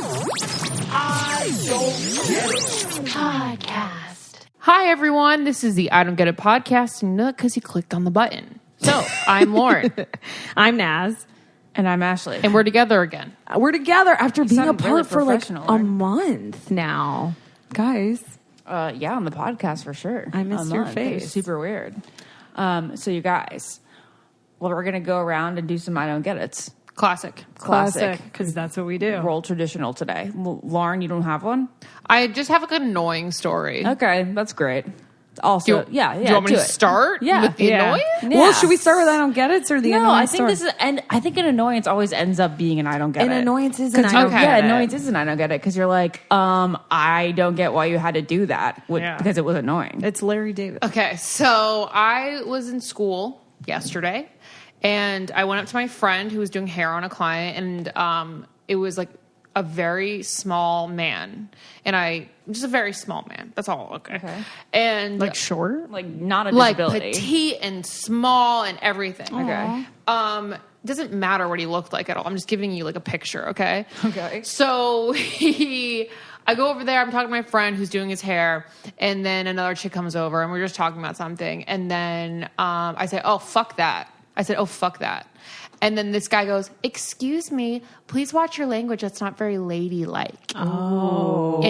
I Don't Get It Podcast. Hi, everyone. This is the I Don't Get It podcast, and because you clicked on the button. So, I'm Lauren. I'm Naz. And I'm Ashley. And we're together again. We're together after being sound apart really for like professional, a right? month now. Guys, Yeah, on the podcast for sure. I missed your It face. was super weird. So you guys, well, we're going to go around and do some I Don't Get It's. Classic. Classic. because that's what we do. Roll traditional today. Lauren, you don't have one? I just have like an annoying story. Okay, that's great. Also, Do yeah, you want me do to it. start Yeah. with the Yeah. annoying? Yeah. Well, should we start with I don't get it or the No, annoying I think story? this is, and I think an annoyance always ends up being an I don't get An it. annoyance is an I don't Okay. get Yeah, it. annoyance is an I don't get it because you're like, I don't get why you had to do that Yeah. because it was annoying. It's Larry David. Okay, so I was in school yesterday, and I went up to my friend who was doing hair on a client, and it was like a very small man, and just a very small man. That's all. Okay. And Like short? Like not a like disability. petite and small and everything. Okay. Doesn't matter what he looked like at all. I'm just giving you like a picture, okay? Okay. So I go over there, I'm talking to my friend who's doing his hair, and then another chick comes over and we're just talking about something, and then I say, oh, fuck that. I said, oh, fuck that. And then this guy goes, excuse me, please watch your language. That's not very ladylike. Oh.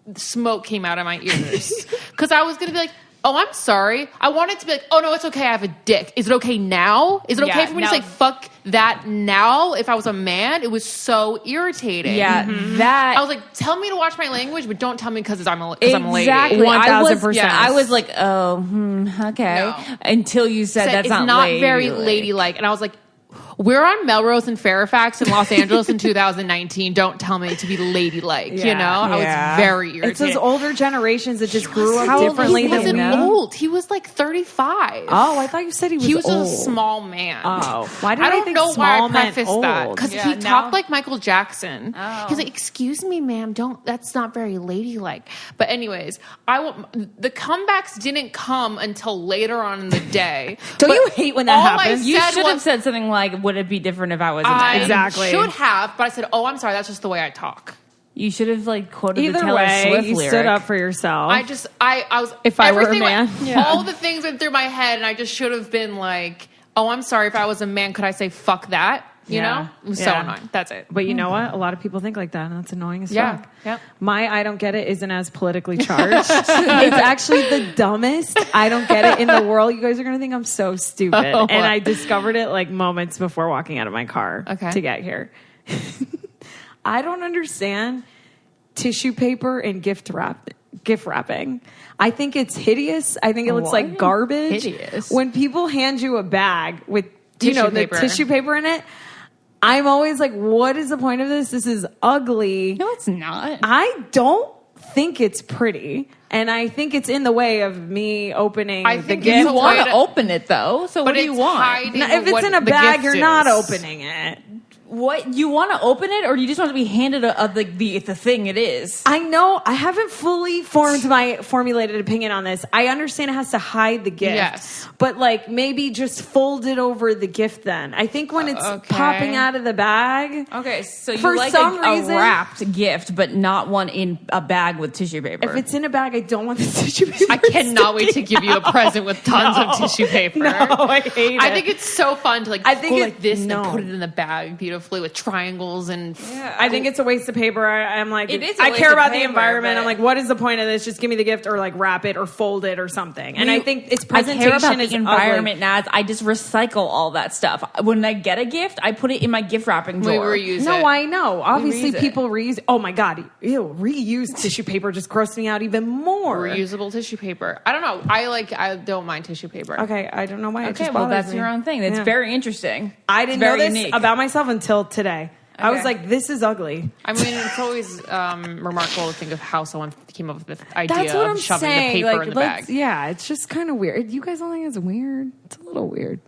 And smoke came out of my ears. Because I was going to be like, oh, I'm sorry. I wanted to be like, oh, no, it's okay. I have a dick. Is it okay now? Is it okay for me to say fuck that now if I was a man? It was so irritating. Yeah, that. I was like, tell me to watch my language, but don't tell me because I'm a lady. Exactly. 1000%. Yeah, I was like, okay. No. Until you said Said, that's it's not very ladylike. ladylike. And I was like, we're on Melrose and Fairfax in Los Angeles in 2019. Don't tell me to be ladylike. You know, I was very irritated. It's those older generations that just grew up How old- differently He than wasn't we know. old. He was like 35. Oh, I thought you said he was a old. small man. Oh. Why did I I don't think know why small I meant prefaced that. old? Because Yeah, he now- talked like Michael Jackson. Oh. He's like, excuse me, ma'am, that's not very ladylike. But anyways, the comebacks didn't come until later on in the day. Don't But you hate when that all happens? You said should have was- said something like, would it be different if I was a I man? Exactly. should have, but I said, oh, I'm sorry, that's just the way I talk. You should have like quoted the Either Taylor way, Swift you lyric. stood up for yourself. I was. If I were a everything man. went- all the things went through my head, and I just should have been like, "Oh, I'm sorry. If I was a man, could I say fuck that?" You know, it was so Yeah. annoying. That's it. But you know what? A lot of people think like that, and that's annoying as Yeah. fuck. Yeah. My I don't get it isn't as politically charged. It's actually the dumbest I don't get it in the world. You guys are going to think I'm so stupid. Oh, and what? I discovered it like moments before walking out of my car to get here. I don't understand tissue paper and gift wrapping. I think it's hideous. I think it looks like garbage. Hideous. When people hand you a bag with Tissue the paper. tissue paper in it, I'm always like, what is the point of this? This is ugly. No, it's not. I don't think it's pretty. And I think it's in the way of me opening I the think gift. it's You want way to to- open it though. So what do you it's want? hiding Now, if it's what in a the bag, gift you're not is. opening it. What you want to open it, or do you just want to be handed the thing it is? I know I haven't fully formed my formulated opinion on this. I understand it has to hide the gift. Yes. But like maybe just fold it over the gift then. I think when it's Okay. popping out of the bag. Okay, so you For like some a reason- wrapped gift, but not one in a bag with tissue paper. If it's in a bag, I don't want the tissue paper. I cannot wait to give you a present with tons of tissue paper. No, I hate it. I think it's so fun to I think go it- like this no. and put it in the bag beautifully with triangles and I think it's a waste of paper. I'm like, It is a I waste care of about the paper, environment. but- I'm like, what is the point of this? Just give me the gift or like wrap it or fold it or something. And I think its I presentation care about the is environment, Naz. I just recycle all that stuff. When I get a gift, I put it in my gift wrapping we drawer. reuse No, it. I know. Obviously, reuse it. people reuse. Oh my god, ew! Reused tissue paper just grossed me out even more. Reusable tissue paper. I don't know. I don't mind tissue paper. Okay, I don't know why. it Okay, just well, bothers that's me. your own thing. That's Yeah. very interesting. I It's didn't know very this unique. about myself until today. I was Okay. like, this is ugly. I mean, it's always remarkable to think of how someone came up with the idea That's what of I'm shoving saying. the paper Like, in the bag. yeah, it's just kind of weird. You guys don't think it's weird? It's a little weird.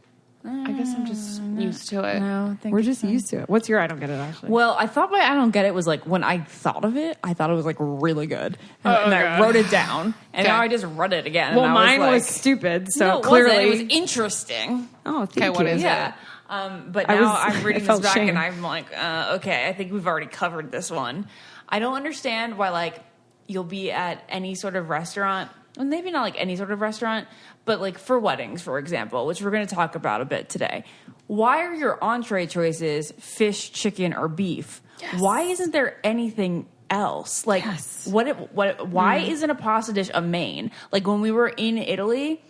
I guess I'm just used to it. No, I think We're just used to it. What's your I don't get it, actually? Well, I thought my I don't get it was like when I thought of it, I thought it was like really good. And I wrote it down. And Okay. now I just read it again. Well, and I mine was like, stupid, so no, it clearly. wasn't. It was interesting. Oh, thank Okay, what you. is it? Yeah. But now I'm reading this back and I'm like, okay, I think we've already covered this one. I don't understand why, like, you'll be at any sort of restaurant, well, maybe not like any sort of restaurant, but like for weddings, for example, which we're going to talk about a bit today. Why are your entree choices fish, chicken, or beef? Yes. Why isn't there anything else? Like, why isn't a pasta dish a main? Like, when we were in Italy,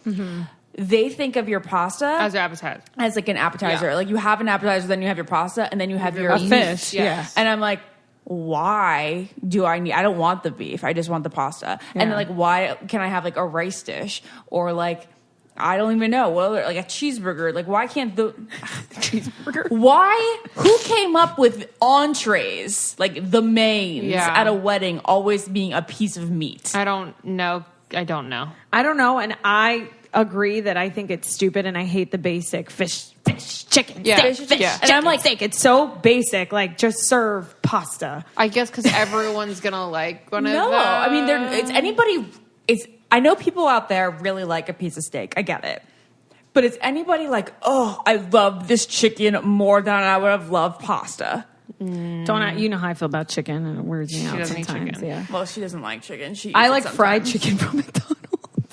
they think of your pasta as appetizer, as like an appetizer. Yeah. Like, you have an appetizer, then you have your pasta, and then you have your fish. Yeah. And I'm like, why do I don't want the beef. I just want the pasta. Yeah. And then, like, why can I have like a rice dish or like, I don't even know. Well, like a cheeseburger. Like, why can't the cheeseburger? Why? Who came up with entrees, like the mains at a wedding, always being a piece of meat? I don't know. And I agree that I think it's stupid, and I hate the basic fish, chicken, steak, fish. And I'm like, steak. It's so basic. Like, just serve pasta. I guess because everyone's gonna like one of them. No, I mean, it's anybody. I know people out there really like a piece of steak. I get it. But is anybody like, oh, I love this chicken more than I would have loved pasta? Don't you know how I feel about chicken, and it weirds me out sometimes. Yeah. Well, she doesn't like chicken. I like fried chicken from McDonald's.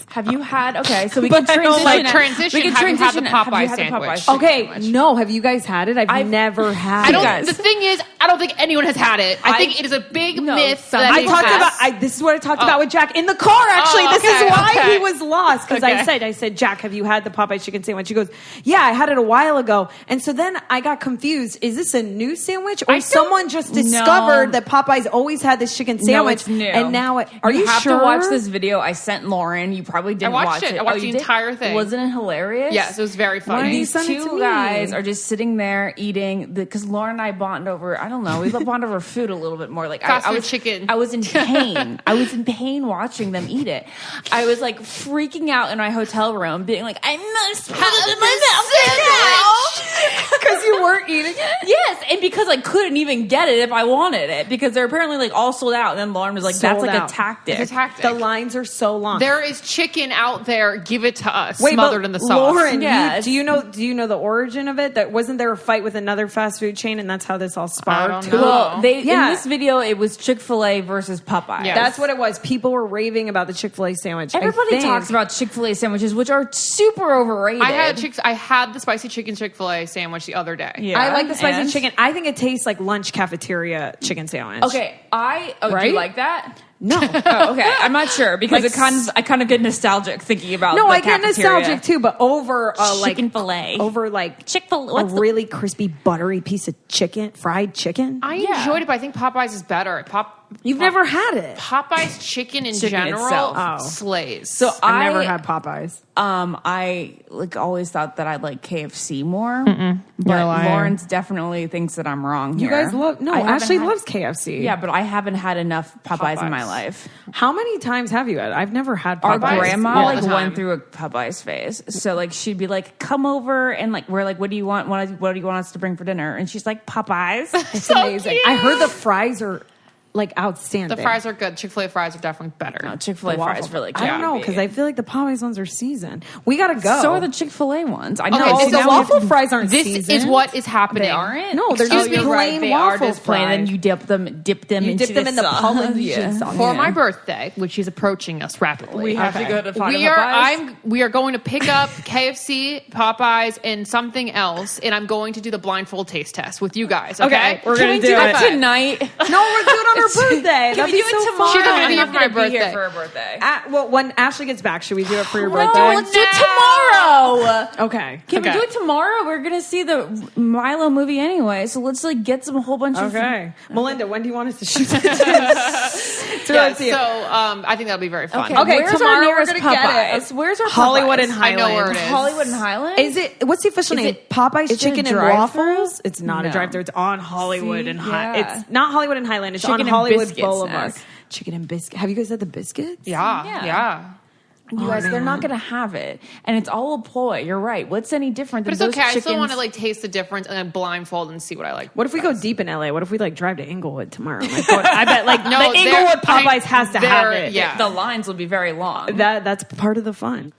Have you had? Okay, so we can transition. We can transition. Have you had the Popeyes sandwich? Okay, no. Have you guys had it? I've never had it. The thing is, I don't think anyone has had it. I think it is a big myth. This is what I talked about with Jack in the car. Actually, this is why he was lost, because I said, Jack, have you had the Popeyes chicken sandwich? He goes, yeah, I had it a while ago. And so then I got confused. Is this a new sandwich, or someone just discovered that Popeyes always had this chicken sandwich? No, it's new. And now are you have sure? to watch this video I sent Lauren. You probably didn't watch it. I watched the entire thing. Wasn't it hilarious? Yes, it was very funny. These two guys are just sitting there eating because Lauren and I bond over. I don't know. We bond over food a little bit more. Like fast food chicken. I was in pain. I was in pain watching them eat it. I was like freaking out in my hotel room, being like, I must put it in my mouth because you weren't eating it. Yes, and because I couldn't even get it if I wanted it because they're apparently like all sold out. And then Lauren was like, "That's like a tactic." It's a tactic. The lines are so long. There is chicken out there. Give it to us. Smothered in the sauce. Lauren, do you know the origin of it? That wasn't there a fight with another fast food chain, and that's how this all sparked? I don't know. Well, in this video, it was Chick-fil-A versus Popeyes. Yes. That's what it was. People were raving about the Chick-fil-A sandwich. Everybody talks about Chick-fil-A sandwiches, which are super overrated. I had the spicy chicken Chick-fil-A sandwich the other day. Yeah. I like the spicy chicken. I think it tastes like lunch cafeteria chicken sandwich. Okay, do you like that? No. Oh, okay. I'm not sure because I kind of get nostalgic thinking about. No, I get nostalgic too, but over chicken fillet, over like Chick-fil-A, really crispy, buttery piece of chicken, fried chicken. I enjoyed it, but I think Popeyes is better. You've never had it. Popeyes chicken in general slays. So I've never had Popeyes. I always thought that I like KFC more, but Lawrence definitely thinks that I'm wrong here. You guys love Ashley loves KFC. Yeah, but I haven't had enough Popeyes in my life. How many times have you had? I've never had Popeyes. Our grandma went through a Popeyes phase, so she'd be like, "Come over," and we're like, "What do you want? What do you want us to bring for dinner?" And she's like, "Popeyes." It's so amazing. Cute. I heard the fries are outstanding. The fries are good. Chick-fil-A fries are definitely better. No, Chick-fil-A fries really good. I don't know, because I feel like the Popeyes ones are seasoned. We gotta go. So are the Chick-fil-A ones. I know. Okay, the waffle fries aren't seasoned. This is what is happening. They aren't? No, they're just plain waffle fries. And you dip them in the Polynesian sauce. For my birthday, which is approaching us rapidly. We have to go to Popeyes. We are going to pick up KFC, Popeyes, and something else, and I'm going to do the blindfold taste test with you guys. Okay, we're going to do it tonight. No, we're doing it on her birthday. Can we do it tomorrow? She's going to be here for my birthday. Here for her birthday. When Ashley gets back, should we do it for your birthday? No, let's do it tomorrow. Okay. Can we do it tomorrow? We're going to see the Milo movie anyway, so let's get some whole bunch of... Okay. Melinda, when do you want us to shoot this? I think that'll be very fun. Okay, where's tomorrow our nearest we're gonna Popeyes? Where's our Popeyes? Hollywood and Highland. I know where it is. Hollywood and Highland? Is it? What's the official name? Popeyes Chicken and Waffles? It's not a drive-thru. It's on Hollywood and Highland. It's not Hollywood and Highland. It's on Hollywood Boulevard. Chicken and biscuit. Have you guys had the biscuits? Yeah. You guys, they're not going to have it. And it's all a ploy. You're right. What's any different than those chickens? But it's okay. I still want to taste the difference and then blindfold and see what I like. What if we go deep in LA? What if we drive to Inglewood tomorrow? I bet the Inglewood Popeyes has to have it. Yeah. The lines will be very long. That's part of the fun.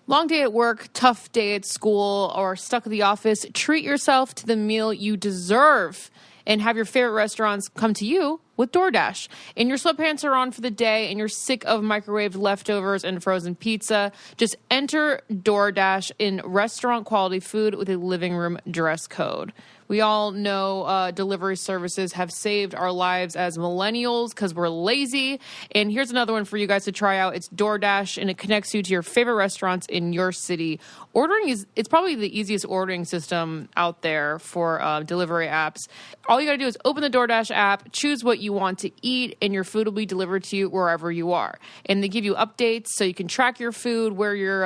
Long day at work, tough day at school, or stuck at the office, treat yourself to the meal you deserve and have your favorite restaurants come to you with DoorDash. And your sweatpants are on for the day and you're sick of microwaved leftovers and frozen pizza, just enter DoorDash in restaurant quality food with a living room dress code. We all know delivery services have saved our lives as millennials because we're lazy. And here's another one for you guys to try out. It's DoorDash, and it connects you to your favorite restaurants in your city. It's probably the easiest ordering system out there for delivery apps. All you got to do is open the DoorDash app, choose what you want to eat, and your food will be delivered to you wherever you are. And they give you updates so you can track your food, where your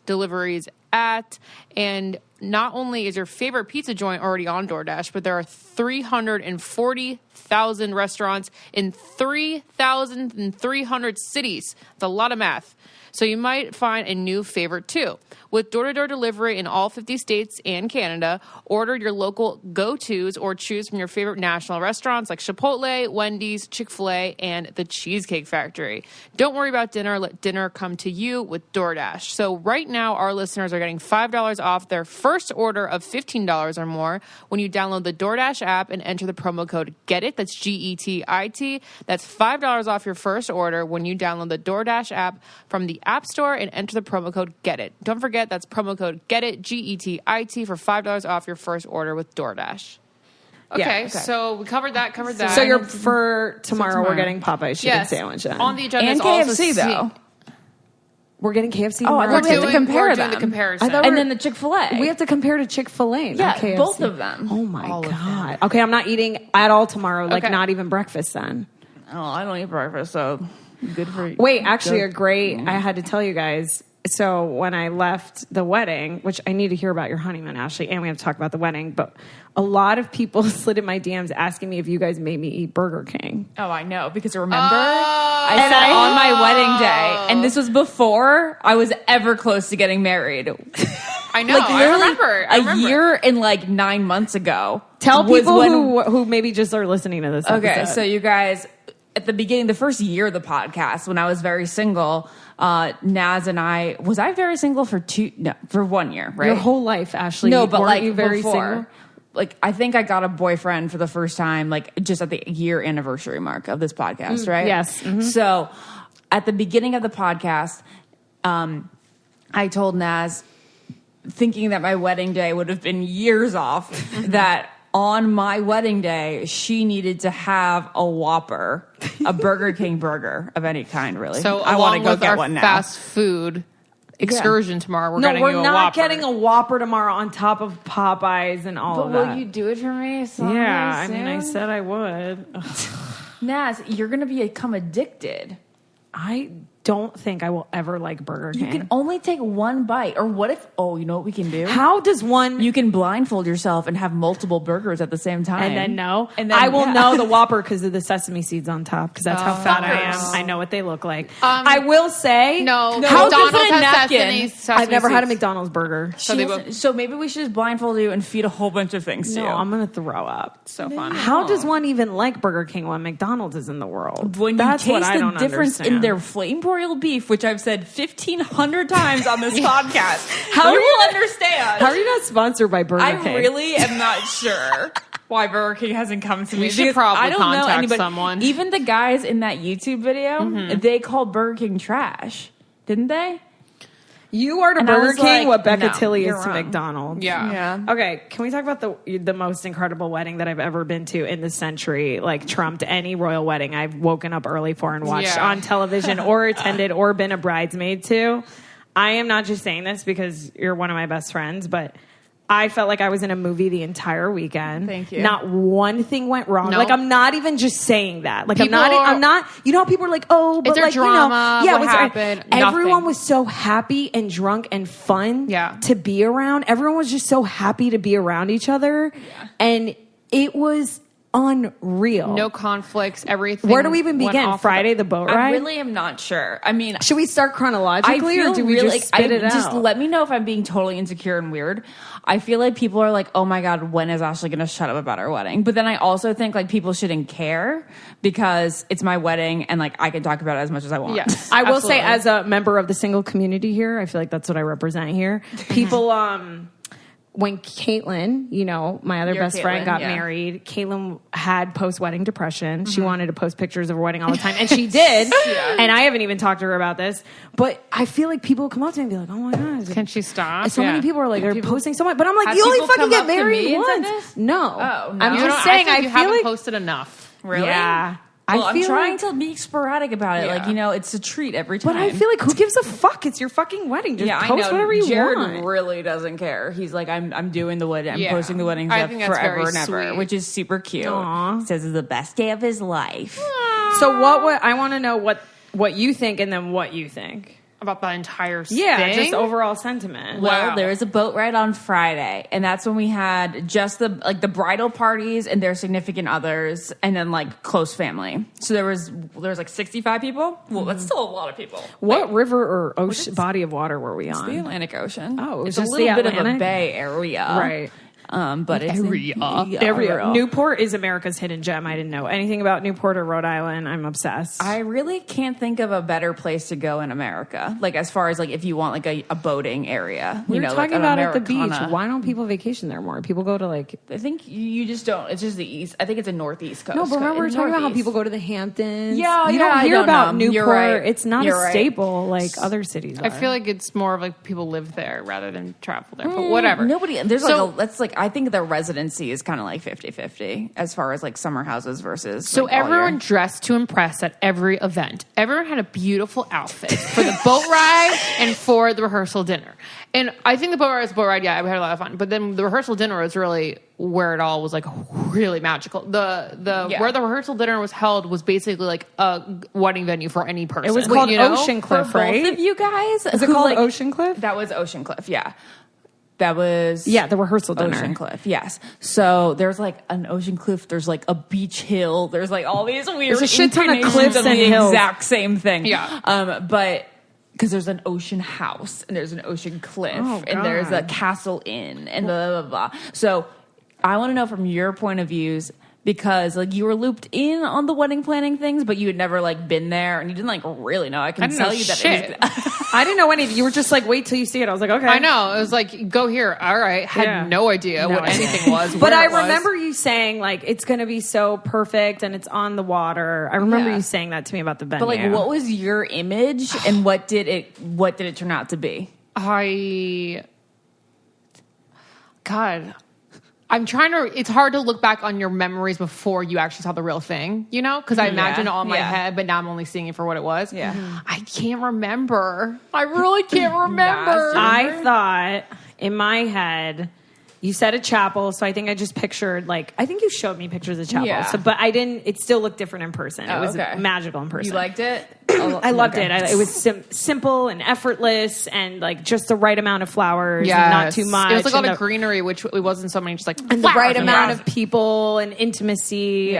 deliveries at, and not only is your favorite pizza joint already on DoorDash, but there are 340,000 restaurants in 3,300 cities. That's a lot of math. So you might find a new favorite too. With door-to-door delivery in all 50 states and Canada, order your local go-tos or choose from your favorite national restaurants like Chipotle, Wendy's, Chick-fil-A, and the Cheesecake Factory. Don't worry about dinner. Let dinner come to you with DoorDash. So right now, our listeners are getting $5 off their first order of $15 or more when you download the DoorDash app and enter the promo code GETIT. That's GETIT. That's $5 off your first order when you download the DoorDash app from the App Store and enter the promo code GETIT. Don't forget, that's promo code GETIT, GETIT, for $5 off your first order with DoorDash. Okay, so we covered that. So you're for tomorrow, we're getting Popeyes chicken sandwich then. On the agenda and is KFC also though. We're getting KFC Oh, I tomorrow. thought we have to compare them. The comparison. And then the Chick-fil-A. We have to compare to Chick-fil-A, not KFC. Both of them. Oh my God. Okay, I'm not eating at all tomorrow, Okay. not even breakfast then. Oh, I don't eat breakfast, so good for you. Wait, actually I had to tell you guys. So when I left the wedding, which I need to hear about your honeymoon, Ashley, and we have to talk about the wedding, but a lot of people slid in my DMs asking me if you guys made me eat Burger King. Oh, I know, because remember, I said on my wedding day, and this was before I was ever close to getting married. I know, I remember. A year and 9 months ago. Tell people who maybe just are listening to this episode. Okay, so you guys, at the beginning, the first year of the podcast, when I was very single, Naz and I, was I very single for 1 year, right? Your whole life, Ashley. No, but weren't you very before, single? I think I got a boyfriend for the first time, just at the year anniversary mark of this podcast, right? Yes. Mm-hmm. So at the beginning of the podcast, I told Naz, thinking that my wedding day would have been years off, that on my wedding day, she needed to have a Whopper, a Burger King burger of any kind, really. So I want to go get one now. Fast food excursion tomorrow, we're getting we're you a not Whopper. getting a Whopper tomorrow on top of Popeyes and all of that. Will you do it for me? Yeah, I mean, I said I would. Naz, you're going to become addicted. I don't think I will ever like Burger King. You can only take one bite. Or what if, you know what we can do? How does one... You can blindfold yourself and have multiple burgers at the same time. And then know. And then, I will know the Whopper because of the sesame seeds on top, because that's how fat I am. Fuckers. I know what they look like. I will say... No, how McDonald's does a has napkin? sesame I've never had a seeds. McDonald's burger. So maybe we should just blindfold you and feed a whole bunch of things to No, you. I'm going to throw up. So fun. How does one even like Burger King when McDonald's is in the world? When That's you what taste I the don't difference in understand. their flame broiled beef, which I've said 1,500 times on this podcast, you will understand. How are you not sponsored by Burger King? I really am not sure why Burger King hasn't come to me. We should because probably I don't know contact anybody. someone. Even the guys in that YouTube video, they called Burger King trash, didn't they? You are to And I Burger was King like, what Becca no, Tilly you're is to wrong. McDonald's. Yeah. Okay, can we talk about the most incredible wedding that I've ever been to in the century? Trumped any royal wedding I've woken up early for and watched on television or attended or been a bridesmaid to. I am not just saying this because you're one of my best friends, but I felt like I was in a movie the entire weekend. Thank you. Not one thing went wrong. Nope. I'm not even just saying that. People I'm not, you know how people are like, oh, but Is there drama? yeah, What was there- happened? everyone Nothing. was so happy and drunk and fun to be around. Everyone was just so happy to be around each other. And it was unreal. No conflicts, everything. Where do we even begin? Friday, the boat ride? I really am not sure. I mean, should we start chronologically or do we really, just spit it out? Just let me know if I'm being totally insecure and weird. I feel like people are like, oh my God, when is Ashley going to shut up about our wedding? But then I also think like people shouldn't care because it's my wedding and like I can talk about it as much as I want. Yes, I will say as a member of the single community here, I feel like that's what I represent here. People, when Caitlin, you know, my other best friend got married, Caitlin had post-wedding depression. She wanted to post pictures of her wedding all the time. And she did. And I haven't even talked to her about this. But I feel like people come up to me and be like, oh my God. Can she stop? So many people are like, they're posting so much. But I'm like, you only fucking get married once. No. Oh, no. I'm just saying, I you feel haven't like... posted enough. Really? Yeah. Well, I'm trying to be sporadic about it. Yeah. Like, you know, it's a treat every time. But I feel like who gives a fuck? It's your fucking wedding. Just post whatever you Jared want. really doesn't care. He's like, I'm doing the wedding. I'm Yeah. posting the wedding I stuff think that's forever very and ever, sweet. which is super cute. Aww. He says it's the best day of his life. So I want to know what you think and then what you think. About the entire thing? Yeah, just overall sentiment. Well, there was a boat ride on Friday, and that's when we had just the bridal parties and their significant others, and then like close family. So there was like 65 people. Well, that's still a lot of people. What river or ocean body of water were we on? The Atlantic Ocean. Oh, it's just a little the bit of a Atlantic? Bay area, Right. But it's Area. Newport is America's hidden gem. I didn't know anything about Newport or Rhode Island. I'm obsessed. I really can't think of a better place to go in America. Like as far as like if you want like a boating area. We were know, talking like about at the beach. Americana. Why don't people vacation there more? People go to like... I think you just don't. It's just the east. I think it's a northeast coast. No, but remember we were talking about how Northeast. people go to the Hamptons. Yeah, you yeah, don't I hear don't about know. Newport. You're right. It's not You're a right. staple like other cities are. I feel like it's more of like people live there rather than travel there. But whatever. Nobody. There's that's like I think the residency is kind of like 50-50 as far as like summer houses versus. So like, all everyone year. dressed to impress at every event. Everyone had a beautiful outfit for the boat ride and for the rehearsal dinner. And I think the boat ride was boat ride. Yeah, we had a lot of fun. But then the rehearsal dinner was really where it all was like really magical. Where the rehearsal dinner was held was basically like a wedding venue for any person. It was called Ocean Cliff, For right? both of you guys, Is it called Ocean Cliff? That was Ocean Cliff. Yeah. That was the rehearsal dinner. Ocean Cliff, yes. So there's like an Ocean Cliff. There's like a beach hill. There's like all these weird. There's a shit ton of incarnations cliffs of and the hills. exact same thing. Yeah. But because there's an ocean house and there's an ocean cliff and there's a castle inn and blah blah blah. So I want to know from your point of views. Because like you were looped in on the wedding planning things, but you had never like been there and you didn't like really know. I can tell you that shit. it was, I didn't know anything. You were just like, wait till you see it. I was like, okay. I know. It was like, go here. All right. Had no idea what anything was. But I where it was. remember you saying like it's going to be so perfect and it's on the water. I remember you saying that to me about the venue. but like, what was your image and what did it turn out to be? I'm trying to. It's hard to look back on your memories before you actually saw the real thing, you know? Because I imagine it all in my head, but now I'm only seeing it for what it was. Yeah. I can't remember. I really can't remember. I thought in my head, you said a chapel, so I think I just pictured like I think you showed me pictures of chapel. Yeah. So, but I didn't. It still looked different in person. It was okay. magical in person. You liked it? I loved it. It was simple and effortless, and like just the right amount of flowers, and not too much. It was like all and the greenery, which it wasn't so many just like and the right flowers amount and of people and intimacy,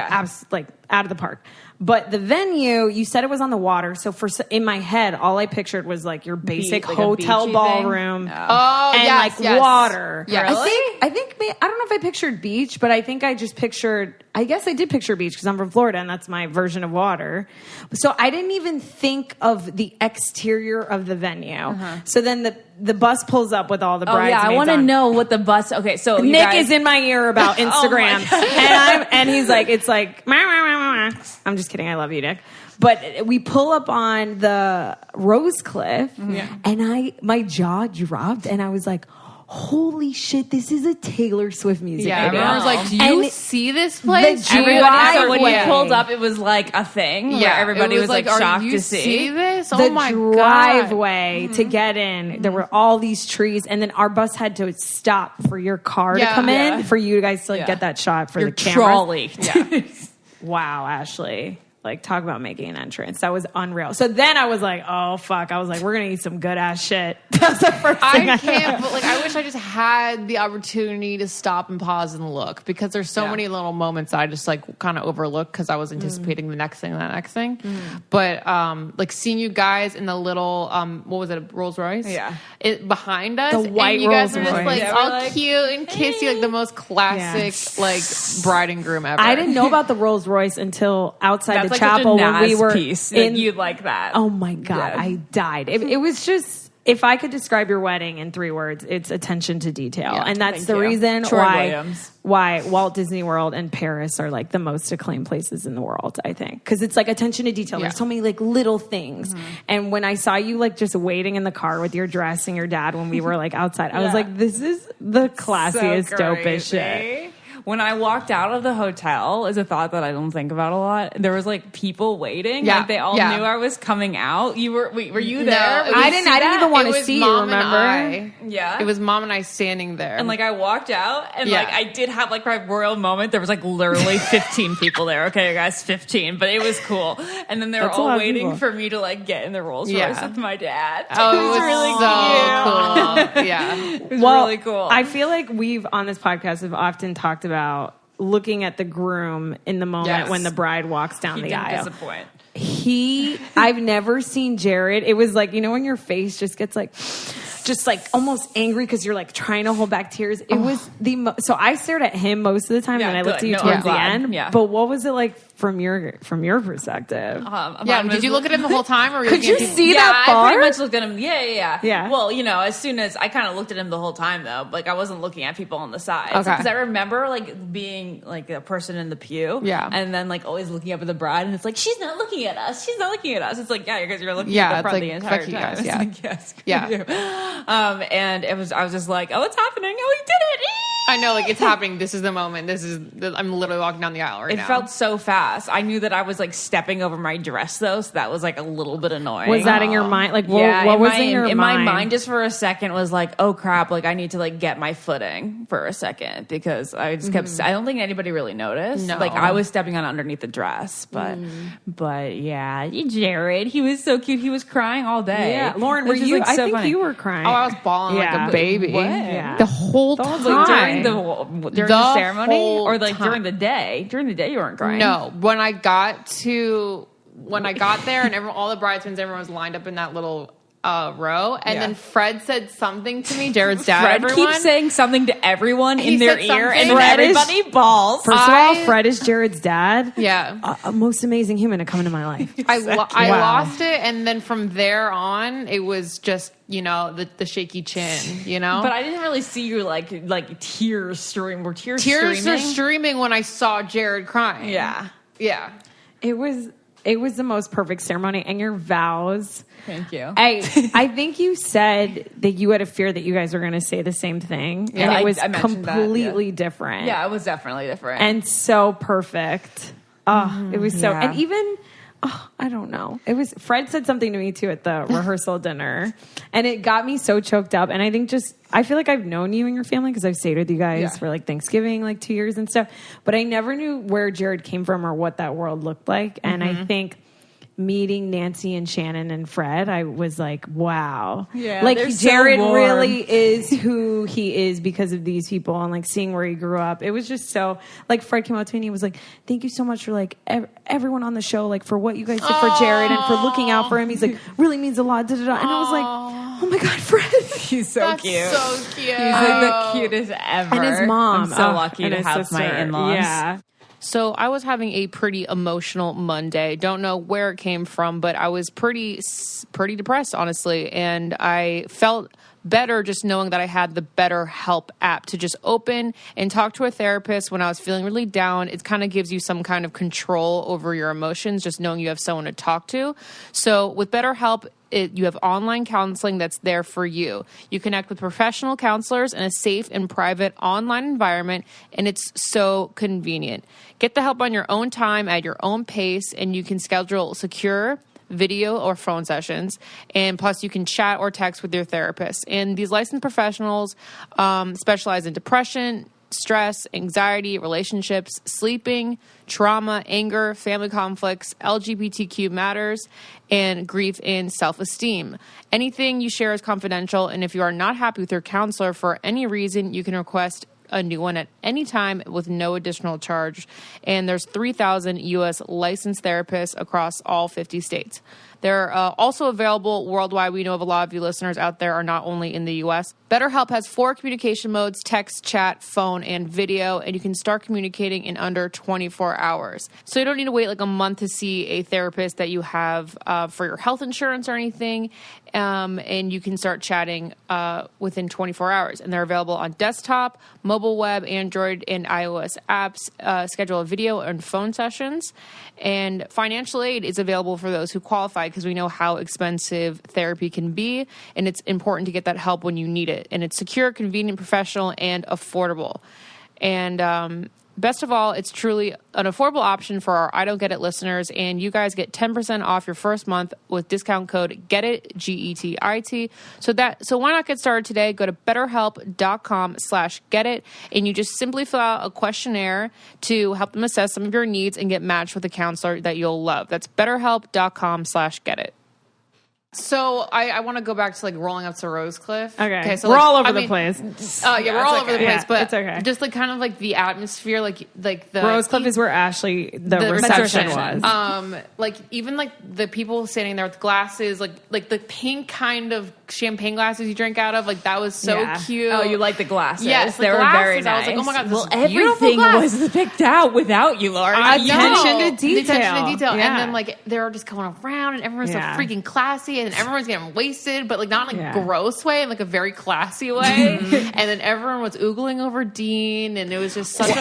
like out of the park. But the venue, you said it was on the water, so in my head, all I pictured was like your basic like hotel a ballroom, Oh, and yes, like water. Yes. I think I don't know if I pictured beach, but I think I just pictured. I guess I did picture beach because I'm from Florida, and that's my version of water. So I didn't even think of the exterior of the venue. So then the bus pulls up with all the bridesmaids. I want to know what the bus. Okay, so Nick is in my ear about Instagram, and he's like, it's like, "Mah, mah, mah, mah." I'm just kidding. I love you, Nick. But we pull up on the Rose Cliff, and my jaw dropped, and I was like, holy shit, this is a Taylor Swift music video. Everyone was like, do you see this place? The when you pulled up, it was like a thing where everybody was like shocked to see this. The driveway to get in, there were all these trees, and then our bus had to stop for your car to come in, for you guys to like get that shot for the camera. trolley. Wow, Ashley. Like, talk about making an entrance. That was unreal. So then I was like, oh, fuck. I was like, we're going to eat some good ass shit. That's the first thing I can't, but like, I wish I just had the opportunity to stop and pause and look, because there's so many little moments I just like kind of overlook because I was anticipating the next thing. But like seeing you guys in the little, what was it, a Rolls Royce? Yeah. Behind us. The white and you guys Rolls were just Royce. like all cute and kissy, like the most classic like bride and groom ever. I didn't know about the Rolls Royce until outside the like chapel when we were piece. in. You'd like that. Oh my God, I died. It was just, if I could describe your wedding in 3 words, it's attention to detail. Yeah, and that's the you. reason Troy Williams. why Walt Disney World and Paris are like the most acclaimed places in the world, I think. Because it's like attention to detail. There's so many like little things. And when I saw you like just waiting in the car with your dress and your dad when we were like outside, I was like, this is the classiest, dopest shit. When I walked out of the hotel, is a thought that I don't think about a lot. There was like people waiting. Yeah. Like they all knew I was coming out. Were you there? No, I didn't even want to see you, remember? Yeah. It was Mom and I standing there. And like I walked out and like I did have like my royal moment. There was like literally 15 people there. Okay, guys, 15, but it was cool. And then they were all waiting for me to like get in the Rolls Royce with my dad. Oh, it was really so cool. Yeah. It was really cool. I feel like we've on this podcast have often talked about looking at the groom in the moment when the bride walks down the aisle. Disappoint. I've never seen Jared. It was like, you know, when your face just gets like, just like almost angry because you're like trying to hold back tears. It was so I stared at him most of the time, and I looked at you towards the end. Yeah. But what was it like from your perspective? Did you look at him the whole time, or could you see that far? I pretty much looked at him. Yeah. Well, you know, as soon as I kind of looked at him the whole time, though, like I wasn't looking at people on the side. Okay. Because I remember like being like a person in the pew, and then like always looking up at the bride, and it's like she's not looking at us. She's not looking at us. It's like because you're looking at the front the entire time. Guys, yes. And I was just like, oh, it's happening. Oh, he did it. I know, like it's happening. This is the moment. I'm literally walking down the aisle right now. It felt so fast. I knew that I was like stepping over my dress though, so that was like a little bit annoying. Was that in your mind? Like, what was in your mind? In my mind, just for a second, was like, oh crap! Like I need to like get my footing for a second because I just kept. I don't think anybody really noticed. No. Like I was stepping on underneath the dress, but yeah, Jared, he was so cute. He was crying all day. Yeah, Lauren, were you? Like, I so think funny. you were crying. Oh, I was bawling like a baby. Yeah. The whole time. Like, during the ceremony or like during the day? During the day you weren't crying. No, when I got there and all the bridesmaids, everyone was lined up in that little row, and then Fred said something to me. Jared's dad. Fred keeps saying something to everyone in their ear, and Fred everybody balls. First of all, Fred is Jared's dad. Yeah, most amazing human to come into my life. I lost it, and then from there on, it was just the shaky chin. But I didn't really see you like tears stream. Were tears are streaming when I saw Jared crying. Yeah. It was the most perfect ceremony, and your vows. Thank you. I think you said that you had a fear that you guys were going to say the same thing, and it was completely different. Yeah, it was definitely different, and so perfect. Oh, it was so, and even. Oh, I don't know. It was Fred said something to me too at the rehearsal dinner, and it got me so choked up. And I think I feel like I've known you and your family because I've stayed with you guys for like Thanksgiving, like 2 years and stuff. But I never knew where Jared came from or what that world looked like. And I think meeting Nancy and Shannon and Fred, I was like, wow. Yeah, like Jared so really is who he is because of these people, and like seeing where he grew up. It was just so like Fred came out to me and he was like, thank you so much for like everyone on the show, like for what you guys did for Jared and for looking out for him. He's like, really means a lot. And I was like, oh my God, Fred. He's so cute. So cute. He's like the cutest ever. And his mom. I'm so lucky to have sister. my in-laws. Yeah. So I was having a pretty emotional Monday. Don't know where it came from, but I was pretty depressed, honestly. And I felt better just knowing that I had the BetterHelp app to just open and talk to a therapist when I was feeling really down. It kind of gives you some kind of control over your emotions, just knowing you have someone to talk to. So with BetterHelp, you have online counseling that's there for you. You connect with professional counselors in a safe and private online environment, and it's so convenient. Get the help on your own time at your own pace, and you can schedule secure video or phone sessions, and plus you can chat or text with your therapist. And these licensed professionals specialize in depression, stress, anxiety, relationships, sleeping, trauma, anger, family conflicts, LGBTQ matters, and grief and self-esteem. Anything you share is confidential, and if you are not happy with your counselor for any reason, you can request a new one at any time with no additional charge. And there's 3,000 U.S. licensed therapists across all 50 states. They're also available worldwide. We know of a lot of you listeners out there are not only in the U.S. BetterHelp has 4 communication modes: text, chat, phone, and video, and you can start communicating in under 24 hours. So you don't need to wait like a month to see a therapist that you have for your health insurance or anything, and you can start chatting within 24 hours. And they're available on desktop, mobile web, Android, and iOS apps. Schedule video and phone sessions. And financial aid is available for those who qualify, because we know how expensive therapy can be, and it's important to get that help when you need it. And it's secure, convenient, professional, and affordable. And best of all, it's truly an affordable option for our I Don't Get It listeners, and you guys get 10% off your first month with discount code GETIT, GETIT. So why not get started today? Go to betterhelp.com/getit, and you just simply fill out a questionnaire to help them assess some of your needs and get matched with a counselor that you'll love. That's betterhelp.com/getit. So I want to go back to like rolling up to Rose Cliff. Okay, so we're like, all over the place. Yeah, we're all over the place. Yeah, but it's okay. Just like kind of like the atmosphere, like the Rose Cliff is where Ashley the reception was. Like even like the people standing there with glasses, like the pink kind of champagne glasses you drink out of, like that was so cute. Oh, you like the glasses? Yes, they were very nice. I was like, oh my god, well, everything was picked out without you, Laura. Attention to detail. Yeah. Yeah. And then like they were just going around, and everyone's so freaking classy, and everyone's getting wasted, but like not in like gross way, in like a very classy way. And then everyone was oogling over Dean, and it was just such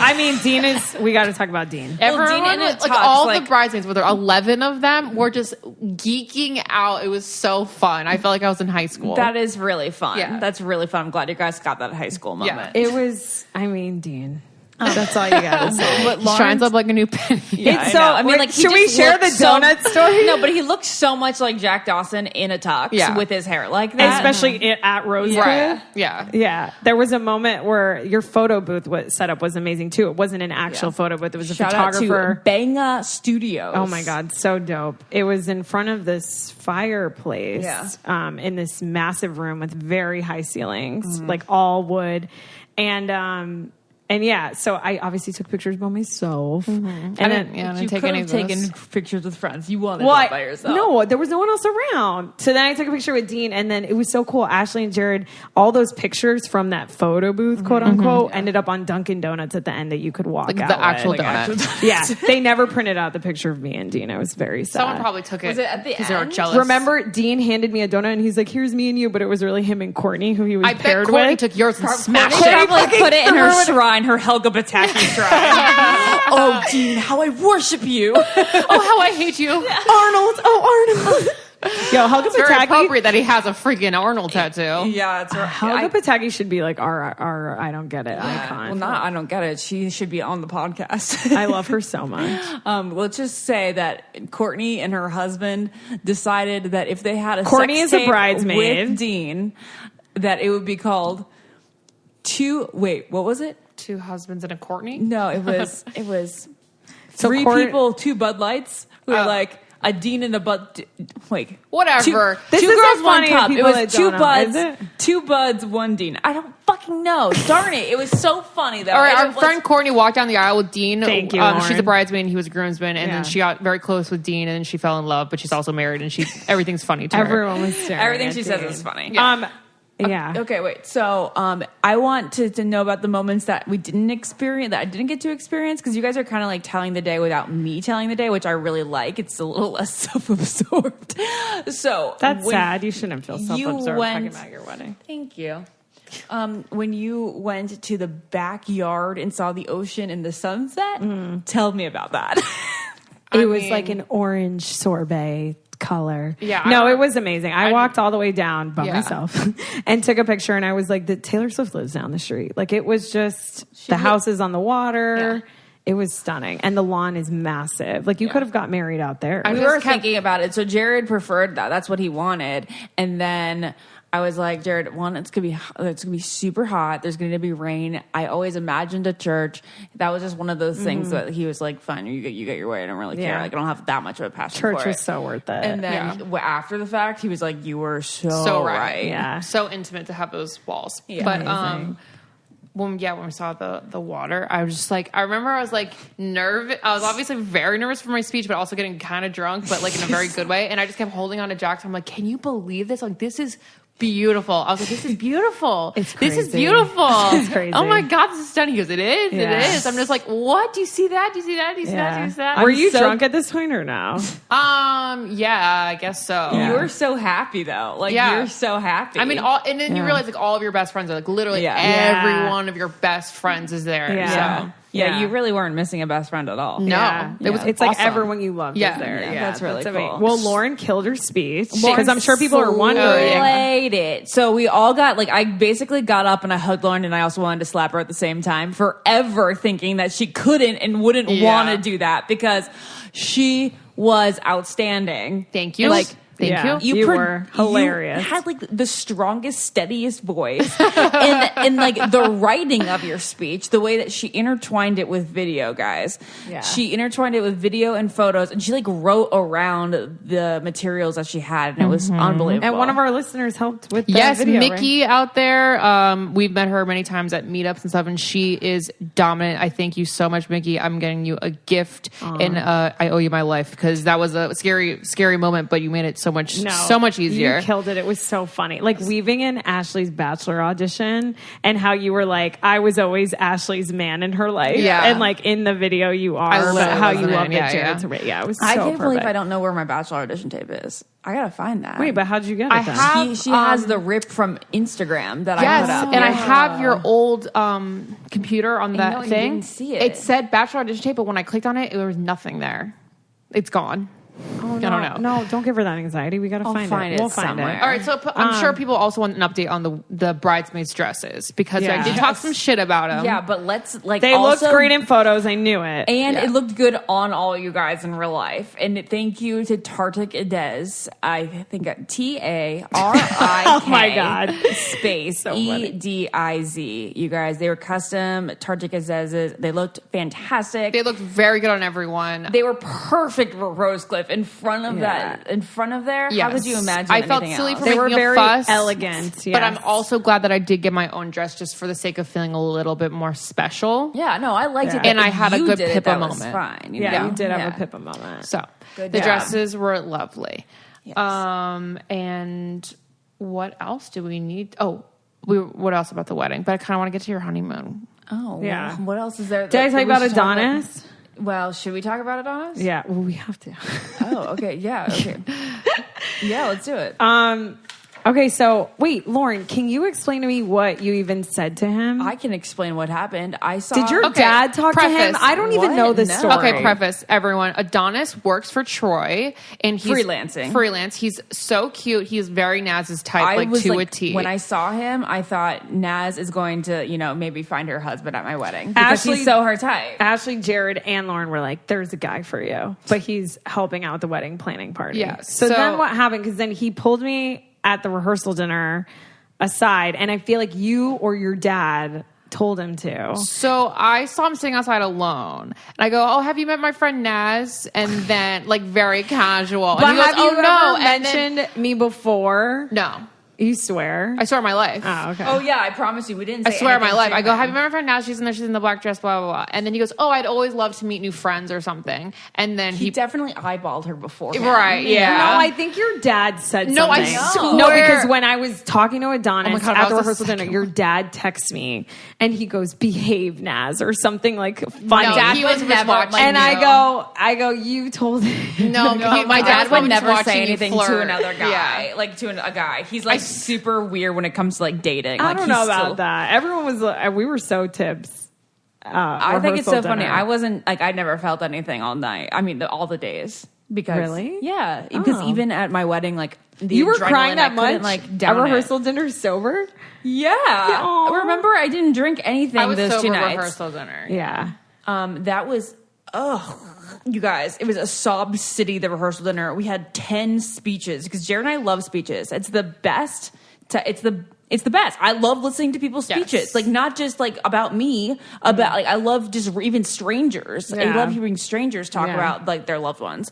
Dean is, we got to talk about Dean. Everyone, Dean like all the bridesmaids, were there 11 of them, were just geeking out. It was so fun. I felt like I was in high school. That is really fun. Yeah. That's really fun. I'm glad you guys got that high school moment. Yeah. It was, Dean. That's all you got to say. He shines up like a new penny. Yeah, it's so. I mean, like, should we share the donut story? No, but he looks so much like Jack Dawson in a tux with his hair like that, especially at Rose Cliff. Yeah. There was a moment where your photo booth setup was amazing too. It wasn't an actual photo booth; it was a photographer. Out to Banga Studios. Oh my god, so dope! It was in front of this fireplace, in this massive room with very high ceilings, like all wood, and yeah, so I obviously took pictures by myself. And I didn't take any of those. Taken pictures with friends. You wanted that by yourself. No, there was no one else around. So then I took a picture with Dean, and then it was so cool. Ashley and Jared, all those pictures from that photo booth, quote unquote, ended up on Dunkin' Donuts at the end that you could walk out the actual with. donut. Yeah, they never printed out the picture of me and Dean. I was very sad. Someone probably took it. Was it at the end? They were jealous. Remember, Dean handed me a donut, and he's like, "Here's me and you," but it was really him and Courtney, who he was paired with. Courtney took yours and smashed She it. probably put it in her shrine, her Helga Pataki shrine. Oh, Dean, how I worship you. Oh, how I hate you. Arnold. Oh, Arnold. Yo, Helga It's very Pataki. appropriate that he has a freaking Arnold tattoo. Yeah, it's right. Helga Pataki should be like our I don't get it icon. Well, I don't get it. She should be on the podcast. I love her so much. Let's just say that Courtney and her husband decided that if they had a Courtney sex is a tape bridesmaid with Dean, that it would be called what was it? 2 husbands and a Courtney? No, it was So 3 people, 2 Bud Lights who were like a Dean and a Bud. Wait, whatever. This two is girls, so one funny cup. if It people was that 2 don't know. buds, Is it? 2 buds, 1 Dean. I don't fucking know. Darn it! It was so funny though. All right, our friend Courtney walked down the aisle with Dean. Thank you, She's Lauren. a bridesmaid and he was a groomsman, and then she got very close with Dean, and then she fell in love, but she's also married, and everything's funny to her. Everyone was staring. Everything at she Dean. says is funny. Yeah. Okay, wait. So, I want to know about the moments that we didn't experience, that I didn't get to experience, because you guys are kind of like telling the day without me telling the day, which I really like. It's a little less self-absorbed. So That's sad. You shouldn't feel self-absorbed talking went- about your wedding. Thank you. When you went to the backyard and saw the ocean and the sunset, tell me about that. It was like an orange sorbet color. Yeah. No, it was amazing. I walked all the way down by myself and took a picture, and I was like, the Taylor Swift lives down the street. Like, it was just the house is on the water. Yeah. It was stunning. And the lawn is massive. Like, you could have got married out there. We were thinking about it. So Jared preferred that. That's what he wanted. And then I was like, Jared, one, it's gonna be super hot. There's gonna be rain. I always imagined a church. That was just one of those things that he was like, fine, you get your way. I don't really care. Like, I don't have that much of a passion for it. Church was so worth it. And then after the fact, he was like, you were so right. Yeah, so intimate to have those walls. Yeah, but amazing. when we saw the water, I was just like, I remember I was like nervous. I was obviously very nervous for my speech, but also getting kind of drunk, but like in a very good way. And I just kept holding on to Jax. I'm like, can you believe this? Like, this is beautiful. I was like, this is beautiful. It's crazy. This is beautiful. It's crazy. Oh my God, this is stunning. He goes, it is. Yeah. It is. I'm just like, what? Do you see that? Do you see that? Do you see that? Do you see that? Were you drunk at this point or no? Yeah, I guess so. You were so happy though. Like, you're so happy. I mean, and then you realize like all of your best friends are like literally every one of your best friends is there. Yeah. So. Yeah, you really weren't missing a best friend at all. No, it's like everyone you loved was there. Yeah, that's really cool. Amazing. Well, Lauren killed her speech because I'm sure people are wondering. Slayed it. So we all got I basically got up and I hugged Lauren, and I also wanted to slap her at the same time, forever thinking that she couldn't and wouldn't want to do that because she was outstanding. Thank you. Thank you. You were hilarious. You had the strongest, steadiest voice, and like the writing of your speech, the way that she intertwined it with video, guys. Yeah. She intertwined it with video and photos, and she wrote around the materials that she had, and it was unbelievable. And one of our listeners helped with that yes, video, Mickey right? out there. We've met her many times at meetups and stuff, and she is dominant. I thank you so much, Mickey. I'm getting you a gift, and I owe you my life because that was a scary, scary moment, but you made it so much easier. You killed it. It was so funny. Like weaving in Ashley's Bachelor audition and how you were like, I was always Ashley's man in her life. Yeah. And like in the video you are, but how you loved it, Jared. Yeah, it was so I can't believe perfect. I don't know where my Bachelor audition tape is. I gotta find that. Wait, but how'd you get it then? She has the rip from Instagram that I put up. And I have your old computer on that I thing. didn't see it. It said Bachelor audition tape, but when I clicked on it, there was nothing there. It's gone. Oh, no. I don't know. No, don't give her that anxiety. We got to find it. We'll find somewhere. it. All right, so I'm sure people also want an update on the bridesmaids' dresses because I did talk some shit about them. Yeah, but let's they looked great in photos. I knew it, and it looked good on all you guys in real life. And thank you to Tartik Edez. I think TARIK. Oh my God, space EDIZ. You guys, they were custom Tartik Edez's. They looked fantastic. They looked very good on everyone. They were perfect for Rose Cliff in front of that. In front of there. Yes. How could you imagine? I felt silly else? for they making were very a fuss, elegant. Yes. But I'm also glad that I did get my own dress just for the sake of feeling a little bit more special. Yeah, no, I liked it. And I had a good Pippa that moment. Was fine. You did have a Pippa moment. So Good the job. dresses were lovely. Yes. And what else do we need? Oh, what else about the wedding? But I kind of want to get to your honeymoon. Oh, yeah. Well, what else is there? Did I tell you about Adonis? Well, should we talk about Adonis? Yeah, well, we have to. Oh, okay. Yeah, okay. Yeah, let's do it. Okay, so wait, Lauren, can you explain to me what you even said to him? I can explain what happened. I saw. Did your dad talk to him? I don't even know the story. Okay, preface, everyone. Adonis works for Troy, and he's freelance. He's so cute. He's very Naz's type, to a T. When I saw him, I thought Naz is going to, maybe find her husband at my wedding because he's so her type. Ashley, Jared, and Lauren were like, "There's a guy for you," but he's helping out with the wedding planning party. Yeah. So then what happened? Because then he pulled me at the rehearsal dinner aside, and I feel like you or your dad told him to. So I saw him sitting outside alone, and I go, "Oh, have you met my friend Naz?" And then, very casual. But and he goes, have you no, mentioned me before? No. You swear? I swear on my life. Oh, okay. Oh, yeah, I promise you. We didn't say I swear on my life. anything I go, have you met my friend Naz? She's in there. She's in the black dress, blah, blah, blah. And then he goes, oh, I'd always love to meet new friends or something. And then he definitely eyeballed her before. Right, yeah. No, I think your dad said something. No, I swear. No, because when I was talking to Adonis God, at the rehearsal dinner, your dad texts me and he goes, behave, Naz, or something like funny. No, Dad was never watching. And I go, you told him. No, my dad would never say anything to another Yeah. guy. To a guy. He's super weird when it comes to dating. I don't know about that. Everyone was, we were so tips. I think it's so funny. I wasn't I never felt anything all night. I mean, all the days. Because really, yeah. Because even at my wedding, you were crying that much. Down a rehearsal dinner sober. Yeah. Aww. Remember, I didn't drink anything those 2 nights. Rehearsal dinner. Yeah. That was you guys, it was a sob city. The rehearsal dinner. We had 10 speeches because Jared and I love speeches. It's the best It's the best. I love listening to people's speeches. Yes. Like, not just like about me, about like, I love just even strangers. I love hearing strangers talk about like their loved ones.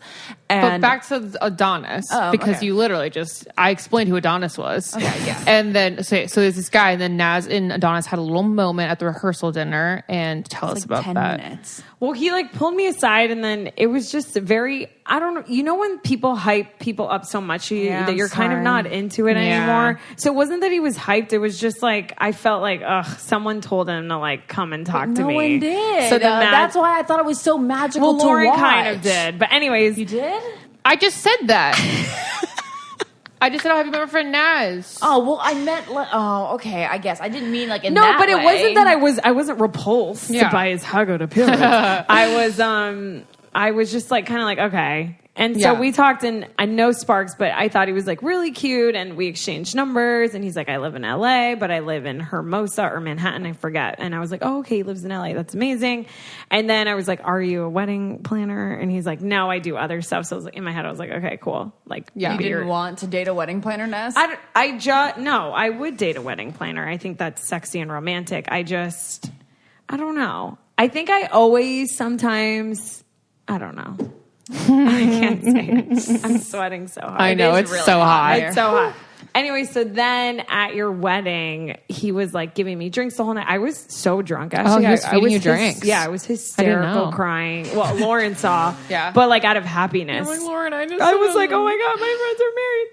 And but back to Adonis, because you literally I explained who Adonis was. Okay, yeah. And then, so there's this guy, and then Naz and Adonis had a little moment at the rehearsal dinner, and tell us about 10 that. minutes. Well, he like pulled me aside, and then it was just very, I don't know, you know when people hype people up so much that you're kind of not into it anymore? So it wasn't that he was hyped, it was just like, I felt like, someone told him to like come and talk to me. No one did. So then that's why I thought it was so magical to Lauren watch. kind of did. But anyways. You did? I just said that. I just said, oh, have you met my friend Naz? Oh, well, I meant, okay, I guess. I didn't mean like in No, that but it way. wasn't that I wasn't repulsed by his hug or appearance. I was just like, kind of like, okay. And so we talked, and I know Sparks, but I thought he was like really cute, and we exchanged numbers, and he's like, I live in LA, but I live in Hermosa or Manhattan, I forget. And I was like, oh, okay, he lives in LA. That's amazing. And then I was like, are you a wedding planner? And he's like, no, I do other stuff. So I was like, in my head, I was like, okay, cool. Like, you didn't want to date a wedding planner, Ness? No, I would date a wedding planner. I think that's sexy and romantic. I don't know. I think I always sometimes, I don't know. I can't say it. I'm sweating so hard. I know, it's really so hot. It's so hot. Anyway, so then at your wedding, he was like giving me drinks the whole night. I was so drunk. Actually, he was feeding you drinks. Yeah, I was hysterical, crying. Well, Lauren saw, but like out of happiness. I'm like, Lauren, I was like, oh my god, my friends are married.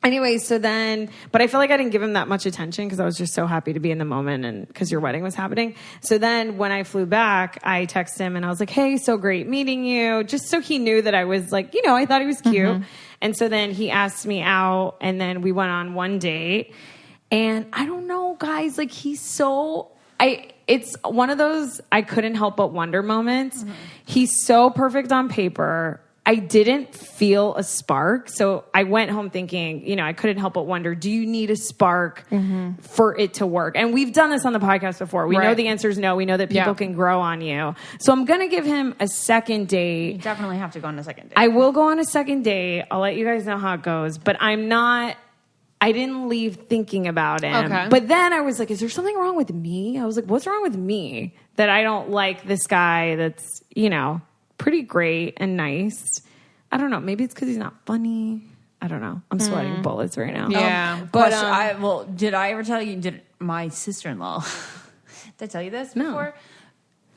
Anyway, so then, but I feel like I didn't give him that much attention because I was just so happy to be in the moment and because your wedding was happening. So then when I flew back, I texted him and I was like, hey, so great meeting you. Just so he knew that I was like, I thought he was cute. Mm-hmm. And so then he asked me out, and then we went on one date. And I don't know, guys, like it's one of those I couldn't help but wonder moments. Mm-hmm. He's so perfect on paper. I didn't feel a spark. So I went home thinking, I couldn't help but wonder, do you need a spark for it to work? And we've done this on the podcast before. We know the answer is no. We know that people can grow on you. So I'm going to give him a second date. You definitely have to go on a second date. I will go on a second date. I'll let you guys know how it goes. But I didn't leave thinking about him. Okay. But then I was like, is there something wrong with me? I was like, what's wrong with me that I don't like this guy that's, pretty great and nice. I don't know. Maybe it's because he's not funny. I don't know. I'm sweating bullets right now. Yeah. But did I ever tell you? Did my sister-in-law? Did I tell you this before?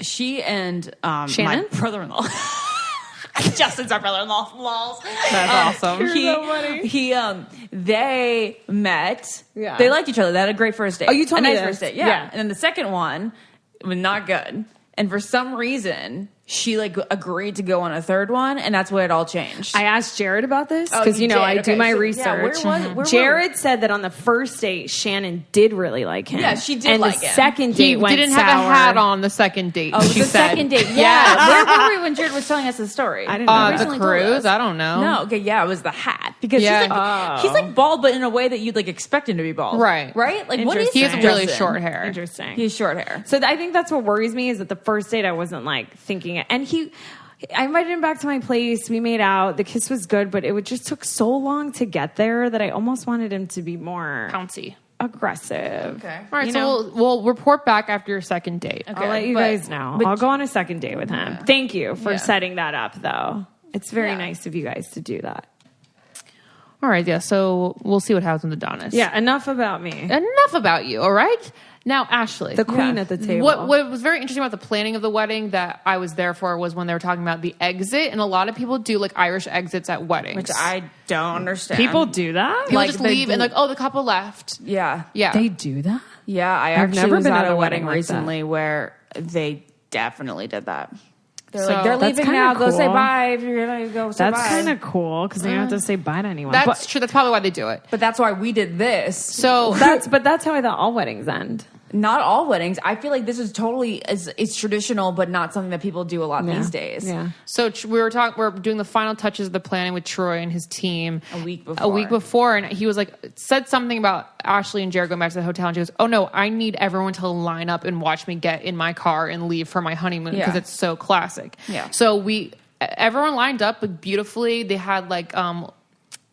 She and Shannon? my brother-in-law. Justin's our brother-in-law. Lols. That's awesome. So funny. They met. Yeah. They liked each other. They had a great first date. Oh, you told me nice this. First date. Yeah. And then the second one was not good. And for some reason, she agreed to go on a third one, and that's when it all changed. I asked Jared about this because I do my research. Where Jared said that on the first date, Shannon did really like him. Yeah, she did and like the him. second date went didn't sour. have a hat on the second date. Oh, she the said. second date. Yeah. Where were we when Jared was telling us the story? I didn't know. The cruise. I don't know. No. Okay. Yeah, it was the hat because he's like bald, but in a way that you'd expect him to be bald. Right. Right. Like what is he has really Justin? short hair. Interesting. He has short hair. So I think that's what worries me is that the first date I wasn't thinking it, and I invited him back to my place. We made out. The kiss was good, but it just took so long to get there that I almost wanted him to be more pouncy, aggressive. Okay. All right. So we'll report back after your second date. Okay. I'll let you guys know. I'll go on a second date with him. Yeah. Thank you for setting that up, though. It's very nice of you guys to do that. All right. Yeah. So we'll see what happens with Adonis. Yeah. Enough about me. Enough about you. All right. Now, Ashley. The queen at the table. What was very interesting about the planning of the wedding that I was there for was when they were talking about the exit. And a lot of people do Irish exits at weddings. Which I don't understand. People do that? People just leave and the couple left. Yeah. Yeah. They do that? Yeah. I've never been at a wedding recently where they definitely did that. They're leaving now. Go say bye. If you're going to go say bye. That's kind of cool because they don't have to say bye to anyone. That's true. That's probably why they do it. But that's why we did this. So that's how I thought all weddings end. Not all weddings. I feel like this is totally it's traditional, but not something that people do a lot these days. Yeah. So we're doing the final touches of the planning with Troy and his team a week before, and he was said something about Ashley and Jared going back to the hotel, and she goes, "Oh no, I need everyone to line up and watch me get in my car and leave for my honeymoon because it's so classic." Yeah. So everyone lined up beautifully. They had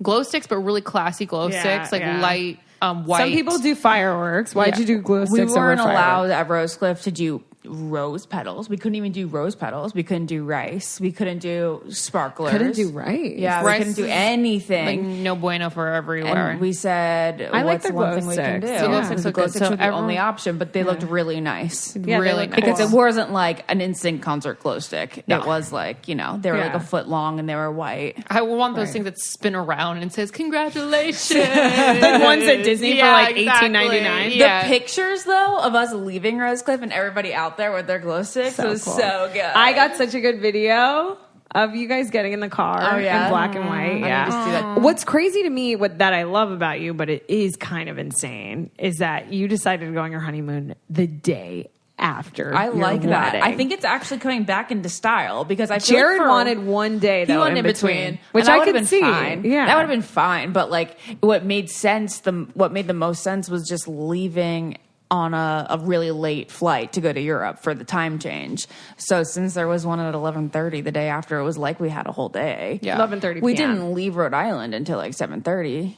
glow sticks, but really classy glow sticks, light white. Some people do fireworks. Why'd you do glow sticks? We weren't over allowed at Rosecliff to do rose petals. We couldn't even do rose petals. We couldn't do rice. We couldn't do sparklers. Couldn't do rice. Yeah, rice we couldn't do anything. Like no bueno for everywhere. And we said, I like what's the one glow thing we can do? sticks. Yeah. Glow Glow sticks were the everyone- only option, but they looked really nice. Yeah, they really look nice. cool. Because it wasn't like an instant concert glow stick. No. It was like, they were like Yeah. a foot long and they were white. I want those things that spin around and says congratulations. Like ones at Disney for like $18.99. Yeah. The pictures, though, of us leaving Rosecliff and everybody out there with their glow sticks was cool. so good. I got such a good video of you guys getting in the car in black and white. I need to see that. What's crazy to me, that I love about you, but it is kind of insane, is that you decided to go on your honeymoon the day after. I your like that. wedding. I think it's actually coming back into style because I feel Jared like wanted one day though he wanted in between, which I would have could been see. fine. Yeah, that would have been fine. But like, what made the most sense was just leaving on a really late flight to go to Europe for the time change. So since there was one at 11:30 the day after, it was like we had a whole day. Yeah. 11:30 We p.m. didn't leave Rhode Island until like 7:30.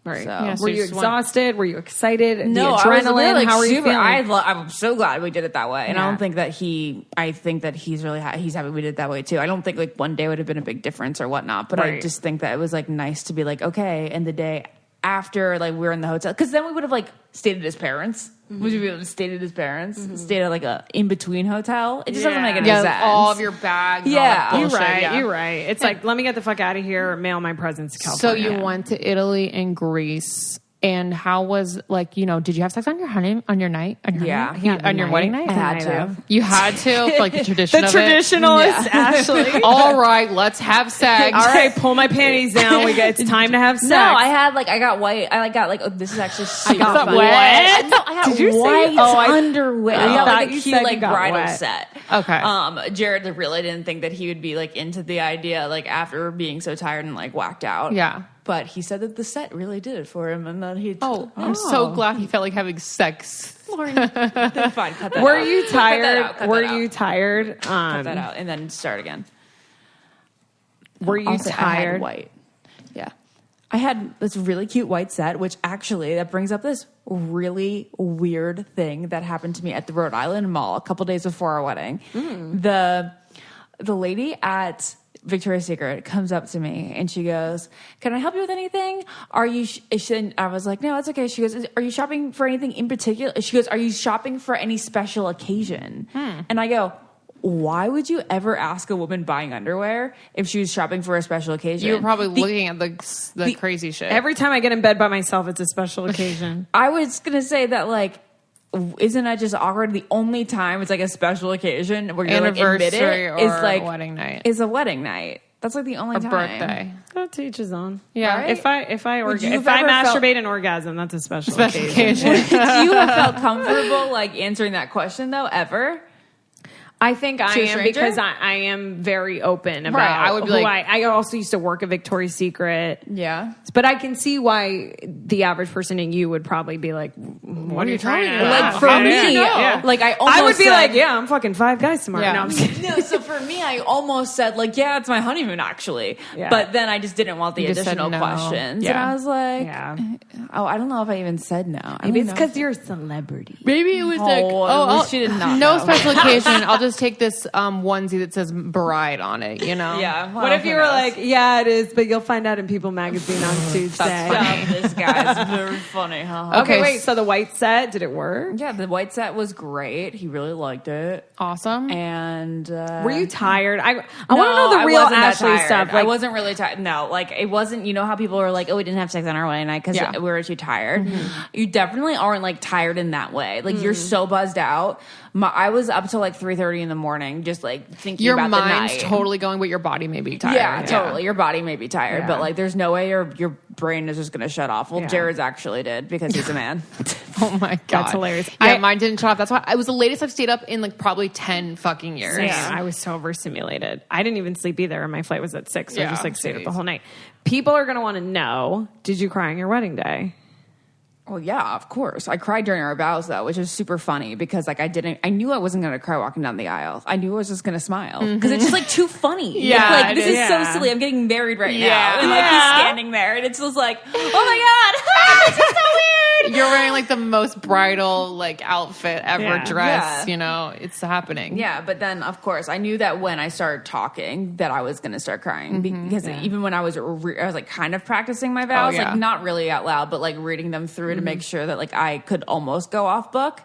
Right. So- Yeah, so Were you you just went- exhausted? Were you excited? No, the I was adrenaline. really, like, How were you super, feeling? I'm so glad we did it that way, and I Yeah. don't think that I think that he's really he's happy we did it that way too. I don't think like one day would have been a big difference or whatnot, but I Right. just think that it was like nice to be like okay, and the day after like we were in the hotel because then we would have like stayed at his parents. Would you be able to stay at his parents? Stayed at like a in between hotel. It just doesn't make any sense. all of your bags. and all Yeah. that You're bullshit, right. yeah. You're right. It's like, let me get the fuck out of here. Mail my presents to So California. you went to Italy and Greece. And how was did you have sex on your honeymoon on your night? On your Yeah. honeymoon? Yeah, on your the wedding night. night? I had The night to. of. You had to for like the tradition the of it. traditionalist, Ashley. All right, let's have sex. All right, pull my panties down. It's time to have sex. No, I got white. I got like this is actually super got funny. what? I got Did you say- white I underwear. I thought got like a you cute said like you got bridal wet. set. Okay. Jared really didn't think that he would be like into the idea like after being so tired and like whacked out. Yeah. But he said that the set really did it for him, and then he. Oh, I'm so glad he felt like having sex. Lauren, fine. Cut that Were out. you Cut that tired? out, cut Were that out. you tired? Cut that out, and then start again. Were you Also, I had tired? white. Yeah. I had this really cute white set, which actually that brings up this really weird thing that happened to me at the Rhode Island Mall a couple days before our wedding. The lady at Victoria's Secret comes up to me and she goes, "Can I help you with anything? Are you?" I was like, "No, it's okay." She goes, "Are you shopping for anything in particular?" She goes, "Are you shopping for any special occasion?" And I go, why would you ever ask a woman buying underwear if she was shopping for a special occasion? You were probably looking at the crazy shit. Every time I get in bed by myself, it's a special occasion. I was gonna say that like. Isn't that just awkward? The only time it's like a special occasion where you're like admitted Anniversary is or like wedding night. Is a wedding night. That's like the only Or time. birthday. Oh, to each his own. Yeah. Right? If I Would you if have I ever felt- masturbate and orgasm, that's a special Special occasion. occasion. Do you have felt comfortable like answering that question though ever? I think I To a am stranger? because I am very open about I would be who like- I also used to work at Victoria's Secret. Yeah. But I can see why the average person in you would probably be like, what are you trying to do? Like for me, like I almost I would be said- like, yeah, I'm fucking 5 guys tomorrow. Yeah. No, I'm just kidding. No, so for me, I almost said like, yeah, it's my honeymoon actually, Yeah. but then I just didn't want the You just said additional no. questions, Yeah. and I was like, Yeah. oh, I don't know if I even said no. I Maybe don't it's know. because you're a celebrity. Maybe it was she did not no know. special occasion. I'll just take this onesie that says bride on it, you know? Yeah. What if you were like, yeah, it is, but you'll find out in People Magazine on Tuesday. That's funny. this guy's very funny, huh? Okay, Okay, wait. So the white set, did it work? Yeah, the white set was great. He really liked it. Awesome. And Were you tired? I want to know the real Ashley stuff. I wasn't really tired. No, like it wasn't. You know how people are like, "Oh, we didn't have sex on our wedding night because Yeah. we were too tired." You definitely aren't like tired in that way. Like you're so buzzed out. I was up till like 3:30 in the morning, just like thinking your about the mind's night. totally going, but your body may be tired. Yeah, totally. Your body may be tired, Yeah. but like, there's no way your brain is just going to shut off. Well, Yeah. Jared's actually did because he's a man. Oh my God. That's hilarious. Yeah, mine didn't shut off. That's why I was the latest I've stayed up in like probably 10 fucking years. Yeah, I was so overstimulated. I didn't even sleep either, and my flight was at 6, so I Yeah, just like stayed up the jeez. whole night. People are going to want to know, did you cry on your wedding day? Well, yeah, of course. I cried during our vows though, which is super funny because like I knew I wasn't going to cry walking down the aisle. I knew I was just going to smile because it's just like too funny. Yeah, like it this is. is so silly. I'm getting married right Yeah. now, and like he's standing there, and it's just like, oh my God, this is so weird. You're wearing like the most bridal like outfit ever dress. You know, it's happening. Yeah, but then of course I knew that when I started talking that I was going to start crying because even when I was like kind of practicing my vows, like not really out loud, but like reading them through to make sure that like I could almost go off book.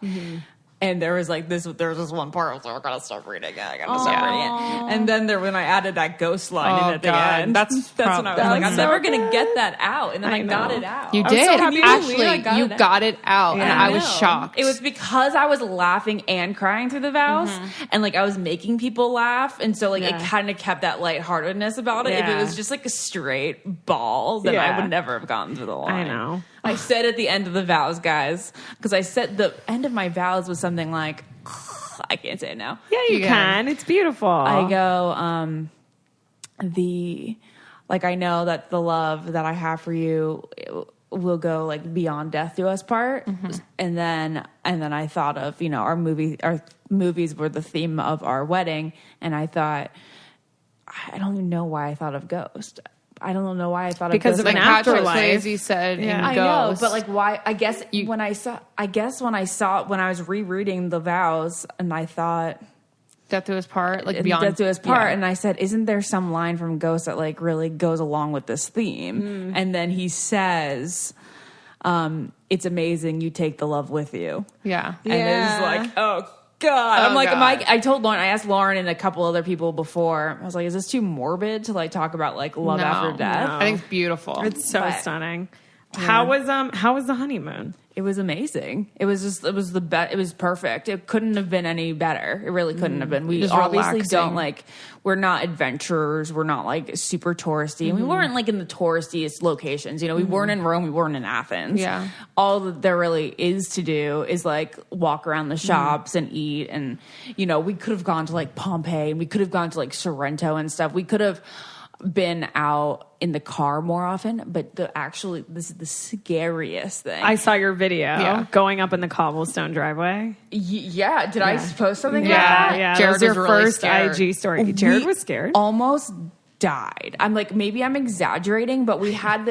And there was like this one part I was like, I gotta start reading it. And then when I added that ghost line in at the end, that's when I was like, I'm never gonna get that out. And then I got it out. You did. Actually, you got it out. And I was shocked. It was because I was laughing and crying through the vows. And like I was making people laugh. And so like it kind of kept that lightheartedness about it. If it was just like a straight ball, then I would never have gotten through the line. I know. I said at the end of the vows, guys, because I said the end of my vows was something like, I can't say it now. Yeah, you can. It's beautiful. I go, I know that the love that I have for you will go like beyond death do us part. And then I thought of, you know, our movies were the theme of our wedding. And I thought, I don't even know why I thought of Ghost. I don't know why I thought because of an afterlife. Swayze said, I know, but like why? I guess when I was rereading the vows, and I thought death to his part, like beyond death to his part, and I said, isn't there some line from Ghost that like really goes along with this theme? And then he says, "It's amazing you take the love with you." Yeah, and it's like, oh. God. I'm like, I told Lauren, I asked Lauren and a couple other people before, I was like, is this too morbid to like talk about like love after death? No. I think it's beautiful. It's so stunning. How was the honeymoon? It was amazing. It was the best. It was perfect. It couldn't have been any better. It really couldn't have been. We obviously don't like, we're not adventurers. We're not like super touristy. And we weren't like in the touristiest locations. You know, we weren't in Rome. We weren't in Athens. Yeah. All that there really is to do is like walk around the shops and eat. And, you know, we could have gone to like Pompeii and we could have gone to like Sorrento and stuff. We could have been out in the car more often, but this is the scariest thing. I saw your video going up in the cobblestone driveway. Yeah, did I post something about that? Yeah, Jared that was your really first scared. IG story. Jared was scared. Almost died. I'm like, maybe I'm exaggerating, but we had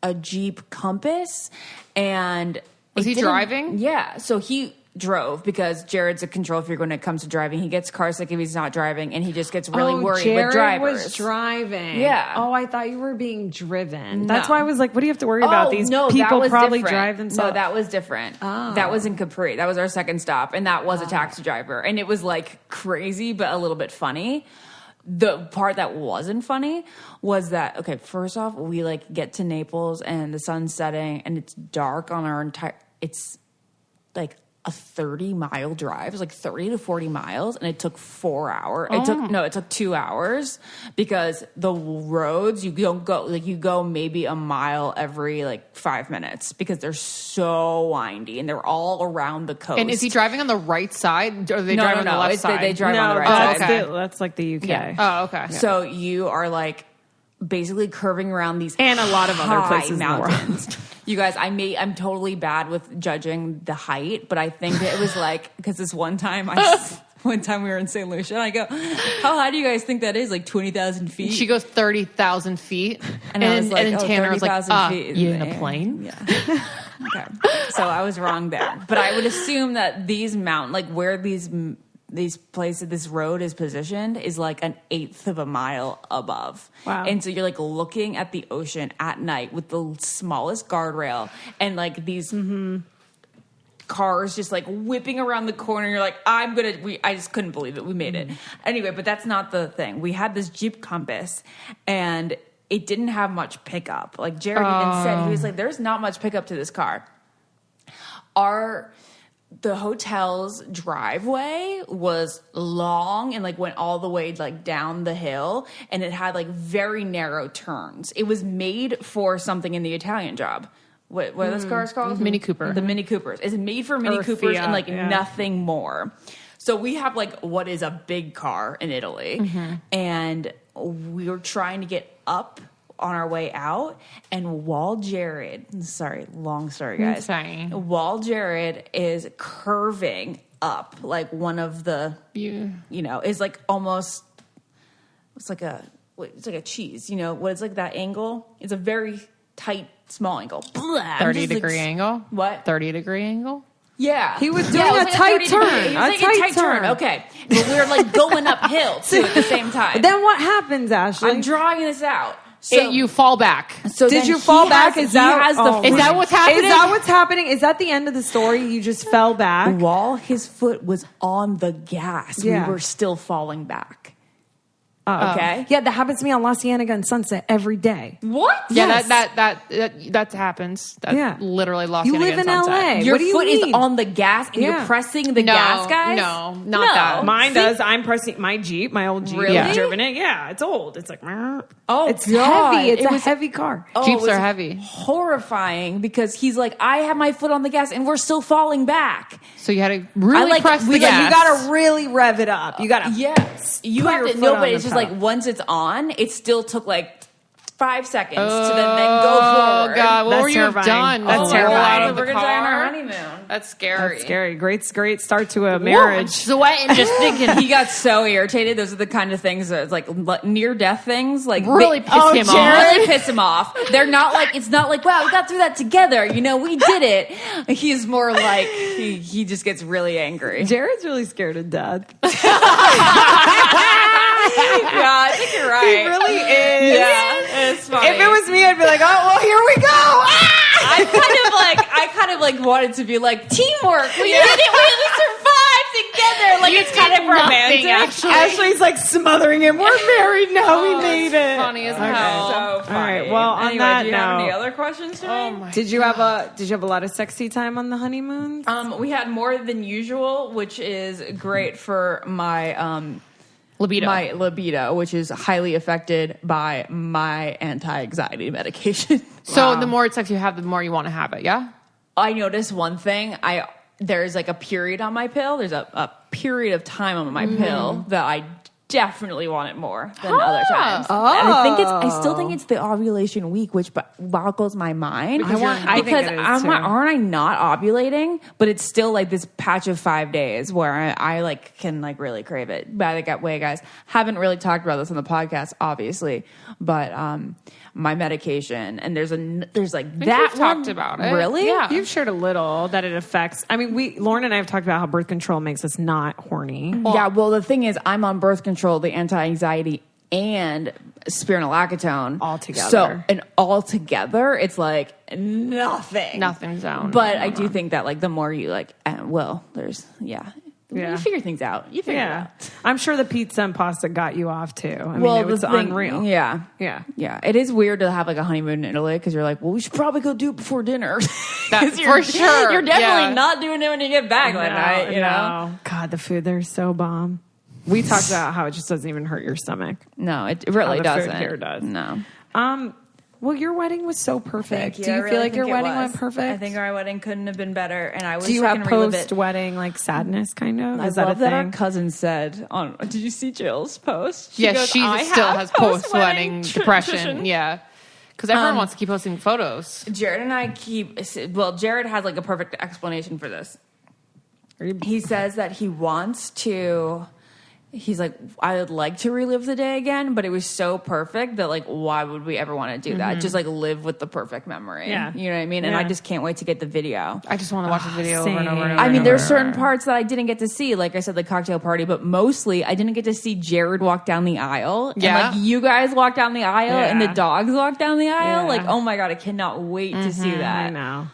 a Jeep Compass, and was he driving? Yeah, so he drove because Jared's a control freak when it comes to driving. He gets car sick if he's not driving, and he just gets really worried with drivers. Was driving. Yeah. Oh, I thought you were being driven. That's why I was like, what do you have to worry about? These people probably drive themselves. No, that was different. Oh. That was in Capri. That was our second stop, and that was a taxi driver. And it was like crazy, but a little bit funny. The part that wasn't funny was that, okay, first off, we like get to Naples and the sun's setting and it's dark on it's like a 30-mile drive. It was like 30 to 40 miles, and it took 4 hours. It took 2 hours because the roads, you go maybe a mile every like 5 minutes because they're so windy and they're all around the coast. And is he driving on the right side, or are they driving on the left side? They drive on the right side. That's like the UK. Yeah. Oh, okay. So you are like basically curving around these and a lot of other places mountains. You guys, I'm totally bad with judging the height, but I think it was like, because this one time we were in St. Lucia, and I go, how high do you guys think that is? Like 20,000 feet? She goes 30,000 feet. And I was like, and Tanner was like, feet you in a plane? Yeah. Okay. So I was wrong there. But I would assume that these mountains, like where these places, this road is positioned is like an 1/8 of a mile above. Wow. And so you're like looking at the ocean at night with the smallest guardrail and like these cars just like whipping around the corner. You're like, I just couldn't believe it. We made it. Anyway, but that's not the thing. We had this Jeep Compass and it didn't have much pickup. Like Jared even said, he was like, there's not much pickup to this car. The hotel's driveway was long and like went all the way like down the hill, and it had like very narrow turns. It was made for something in the Italian Job. What are those cars called? Mini Cooper. The Mini Coopers. It's made for Mini Coopers Fiat, and like nothing more. So we have like what is a big car in Italy, and we were trying to get up on our way out, and long story, guys. While Jared is curving up, like one of the, is like almost, it's like a cheese, what it's like that angle. It's a very tight, small angle. 30-degree angle? What? 30-degree angle? Yeah. He was doing a tight turn. He was like a tight turn. Okay. But we were like going uphill too at the same time. Then what happens, Ashley? I'm drawing this out. So you fall back. So did you fall back? Is that what's happening? Is that what's happening? Is that the end of the story? You just fell back? While his foot was on the gas, we were still falling back. Okay. Yeah, that happens to me on La Cienega and Sunset every day. What? Yeah, that happens. That literally lost. You live in LA. Your foot is on the gas and you're pressing the gas, guys? No, not that. Mine does. I'm pressing my Jeep, my old Jeep. Really? I've driven it. Yeah, it's old. It's like, it's God. heavy. It's a heavy car. Jeeps are heavy. Horrifying because he's like, I have my foot on the gas and we're still falling back. So you had to really press the gas. You got to really rev it up. You got to. Yes. You have to know, but it's just like once it's on, it still took like 5 seconds to then go forward. Oh God, what were you done? That's terrifying. We're gonna die on our honeymoon. That's scary. That's scary. Great start to a marriage. I'm sweating just thinking. He got so irritated. Those are the kind of things that it's like near death things. Like really piss him off. Really piss him off. They're not like it's not like wow we got through that together. You know we did it. He's more like he just gets really angry. Jared's really scared of death. Yeah, I think you're right. He really is. Yeah, it's funny. If it was me, I'd be like, oh, well, here we go. I kind of like wanted to be like teamwork. We did it. We survived together. Like it's kind of romantic. Ashley's like smothering him. We're married now. We made it. Funny as hell. So funny. All right. Well, on that do you have note, any other questions for me? Did you have a lot of sexy time on the honeymoon? We had more than usual, which is great for my libido. My libido, which is highly affected by my anti-anxiety medication. So the more sex you have, the more you want to have it, yeah? I noticed one thing. There's like a period on my pill. There's a period of time on my pill that I definitely want it more than other times. And I still think it's the ovulation week, which boggles my mind. Aren't I not ovulating? But it's still like this patch of 5 days where I like can like really crave it. By the way, guys, haven't really talked about this on the podcast, obviously, but my medication and there's like that we've talked about it. Really? Yeah. You've shared a little that it affects. I mean, Lauren and I have talked about how birth control makes us not horny. Well, the thing is, I'm on birth control, the anti-anxiety, and spironolactone all together, it's like nothing zone. But I do think that like the more you like, you figure things out. You figure it out. I'm sure the pizza and pasta got you off too. I mean, it was unreal. Yeah. It is weird to have like a honeymoon in Italy because you're like, well, we should probably go do it before dinner. For sure. You're definitely not doing it when you get back that night. You know? God, the food there is so bomb. We talked about how it just doesn't even hurt your stomach. No, it really doesn't. Food here does. No. Well, your wedding was so perfect. You. Do you feel like your wedding went perfect? I think our wedding couldn't have been better, and I was. Do you have post-wedding like sadness, kind of? I love that our cousin said on. Did you see Jill's post? She still has post-wedding depression. Yeah, because everyone wants to keep posting photos. Jared and I Jared has like a perfect explanation for this. He says that he wants to. He's like, I would like to relive the day again, but it was so perfect that like, why would we ever want to do that? Just like live with the perfect memory. Yeah. You know what I mean? And I just can't wait to get the video. I just want to watch the video over and over and over. I mean, there's certain parts that I didn't get to see. Like I said, the cocktail party, but mostly I didn't get to see Jared walk down the aisle. Yeah. And like you guys walk down the aisle and the dogs walk down the aisle. Like, oh my God, I cannot wait to see that. I know.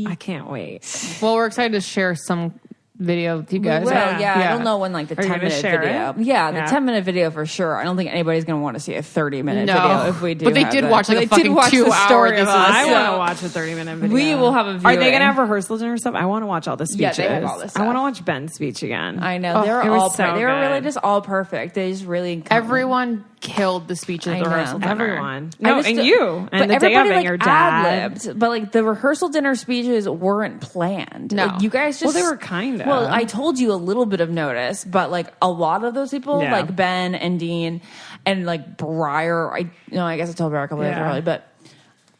I can't wait. Well, we're excited to share some video with you guys. I don't know when like the 10-minute video. It? The 10-minute video for sure. I don't think anybody's going to want to see a 30-minute video if we do. But they did watch like a fucking 2 hour. I want to watch a 30-minute video. We will have a viewing. Are they going to have rehearsals and stuff? I want to watch all the speeches. Yeah, they have all this stuff. I want to watch Ben's speech again. I know. They were really just all perfect. They just really everyone killed the speech at the rehearsal dinner. Everyone. No, and you. And the day of it, your dad. Ad-libbed. But like the rehearsal dinner speeches weren't planned. No. Like, you guys just... Well, they were kind of. Well, I told you a little bit of notice, but like a lot of those people, like Ben and Dean and like Briar, I guess I told Briar a couple days early, but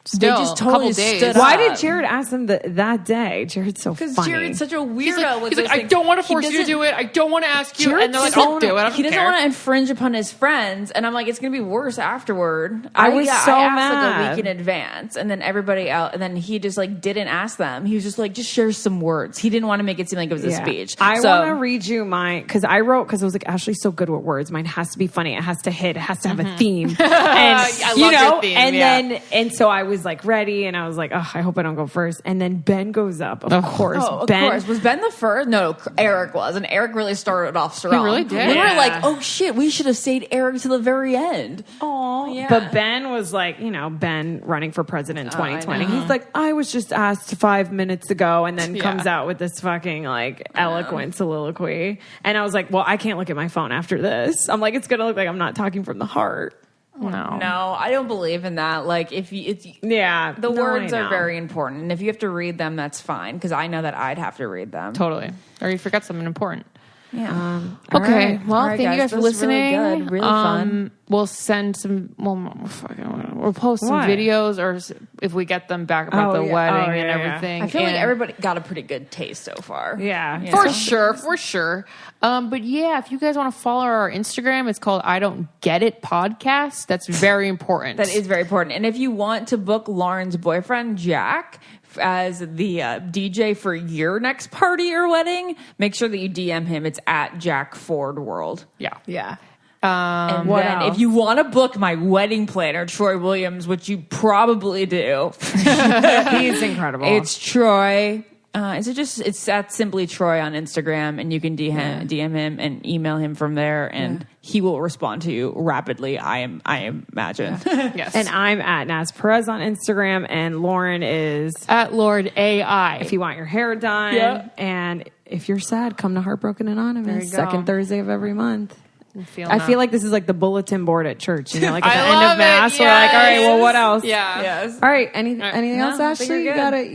Still, they just totally stood up. Why did Jared ask them that day? Jared's so funny. Because Jared's such a weirdo. He's like, I don't want to force you to do it. I don't want to ask you. And they're like, I'll do it. I don't He doesn't care. want to infringe upon his friends. And I'm like, it's going to be worse afterward. I was so I asked mad. like a week in advance. And then everybody else, and then he just like didn't ask them. He was just like, just share some words. He didn't want to make it seem like it was a speech. I want to read you mine because I was like, Ashley's so good with words. Mine has to be funny. It has to hit. It has to have a theme. And I love your theme. And so I was like ready, and I was like, oh, I hope I don't go first. And then Ben goes up. Of course. Of course. Was Ben the first? No, Eric was. And Eric really started off strong. He really did. We were like, oh shit, we should have stayed Eric to the very end. Oh, yeah. But Ben was like, Ben running for president 2020. He's like, I was just asked 5 minutes ago, and then comes out with this fucking like eloquent soliloquy. And I was like, well, I can't look at my phone after this. I'm like, it's gonna look like I'm not talking from the heart. No, I don't believe in that. Like, the words are very important, and if you have to read them, that's fine. Because I know that I'd have to read them. Totally, or you forget something important. Yeah. Okay. Right. Well, thank you guys for listening. Really good. Really fun. We'll send some. We'll post some videos, or if we get them back about the wedding and everything. I feel like everybody got a pretty good taste so far. Yeah, for sure. But yeah, if you guys want to follow our Instagram, it's called I Don't Get It Podcast. That's very important. That is very important. And if you want to book Lauren's boyfriend Jack as the DJ for your next party or wedding, make sure that you DM him. It's at Jack Ford World. Yeah. And then if you want to book my wedding planner, Troy Williams, which you probably do, he's incredible. It's Troy. It's at Simply Troy on Instagram, and you can DM him and email him from there, and he will respond to you rapidly. I imagine. Yes. And I'm at Naz Perez on Instagram, and Lauren is at Lord AI. If you want your hair done, and if you're sad, come to Heartbroken Anonymous, second Thursday of every month. I feel like this is like the bulletin board at church, like at the end of Mass, we're like, all right, well, what else? Yeah. Yes. All right, anything else, Ashley? You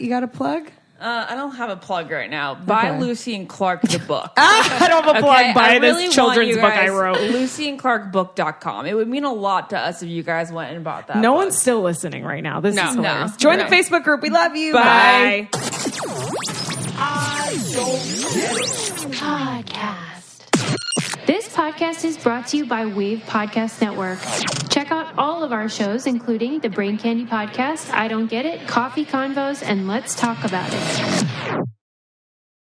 got a plug? I don't have a plug right now. Buy Lucy and Clark the book. I don't have a plug. Buy this children's book I wrote. LucyandClarkBook.com. It would mean a lot to us if you guys went and bought that. No book. one's still listening right now. This is hilarious. No. Join the Facebook group. We love you. Bye. I don't get it. Podcast. This podcast is brought to you by Wave Podcast Network. Check out all of our shows, including the Brain Candy Podcast, I Don't Get It, Coffee Convos, and Let's Talk About It.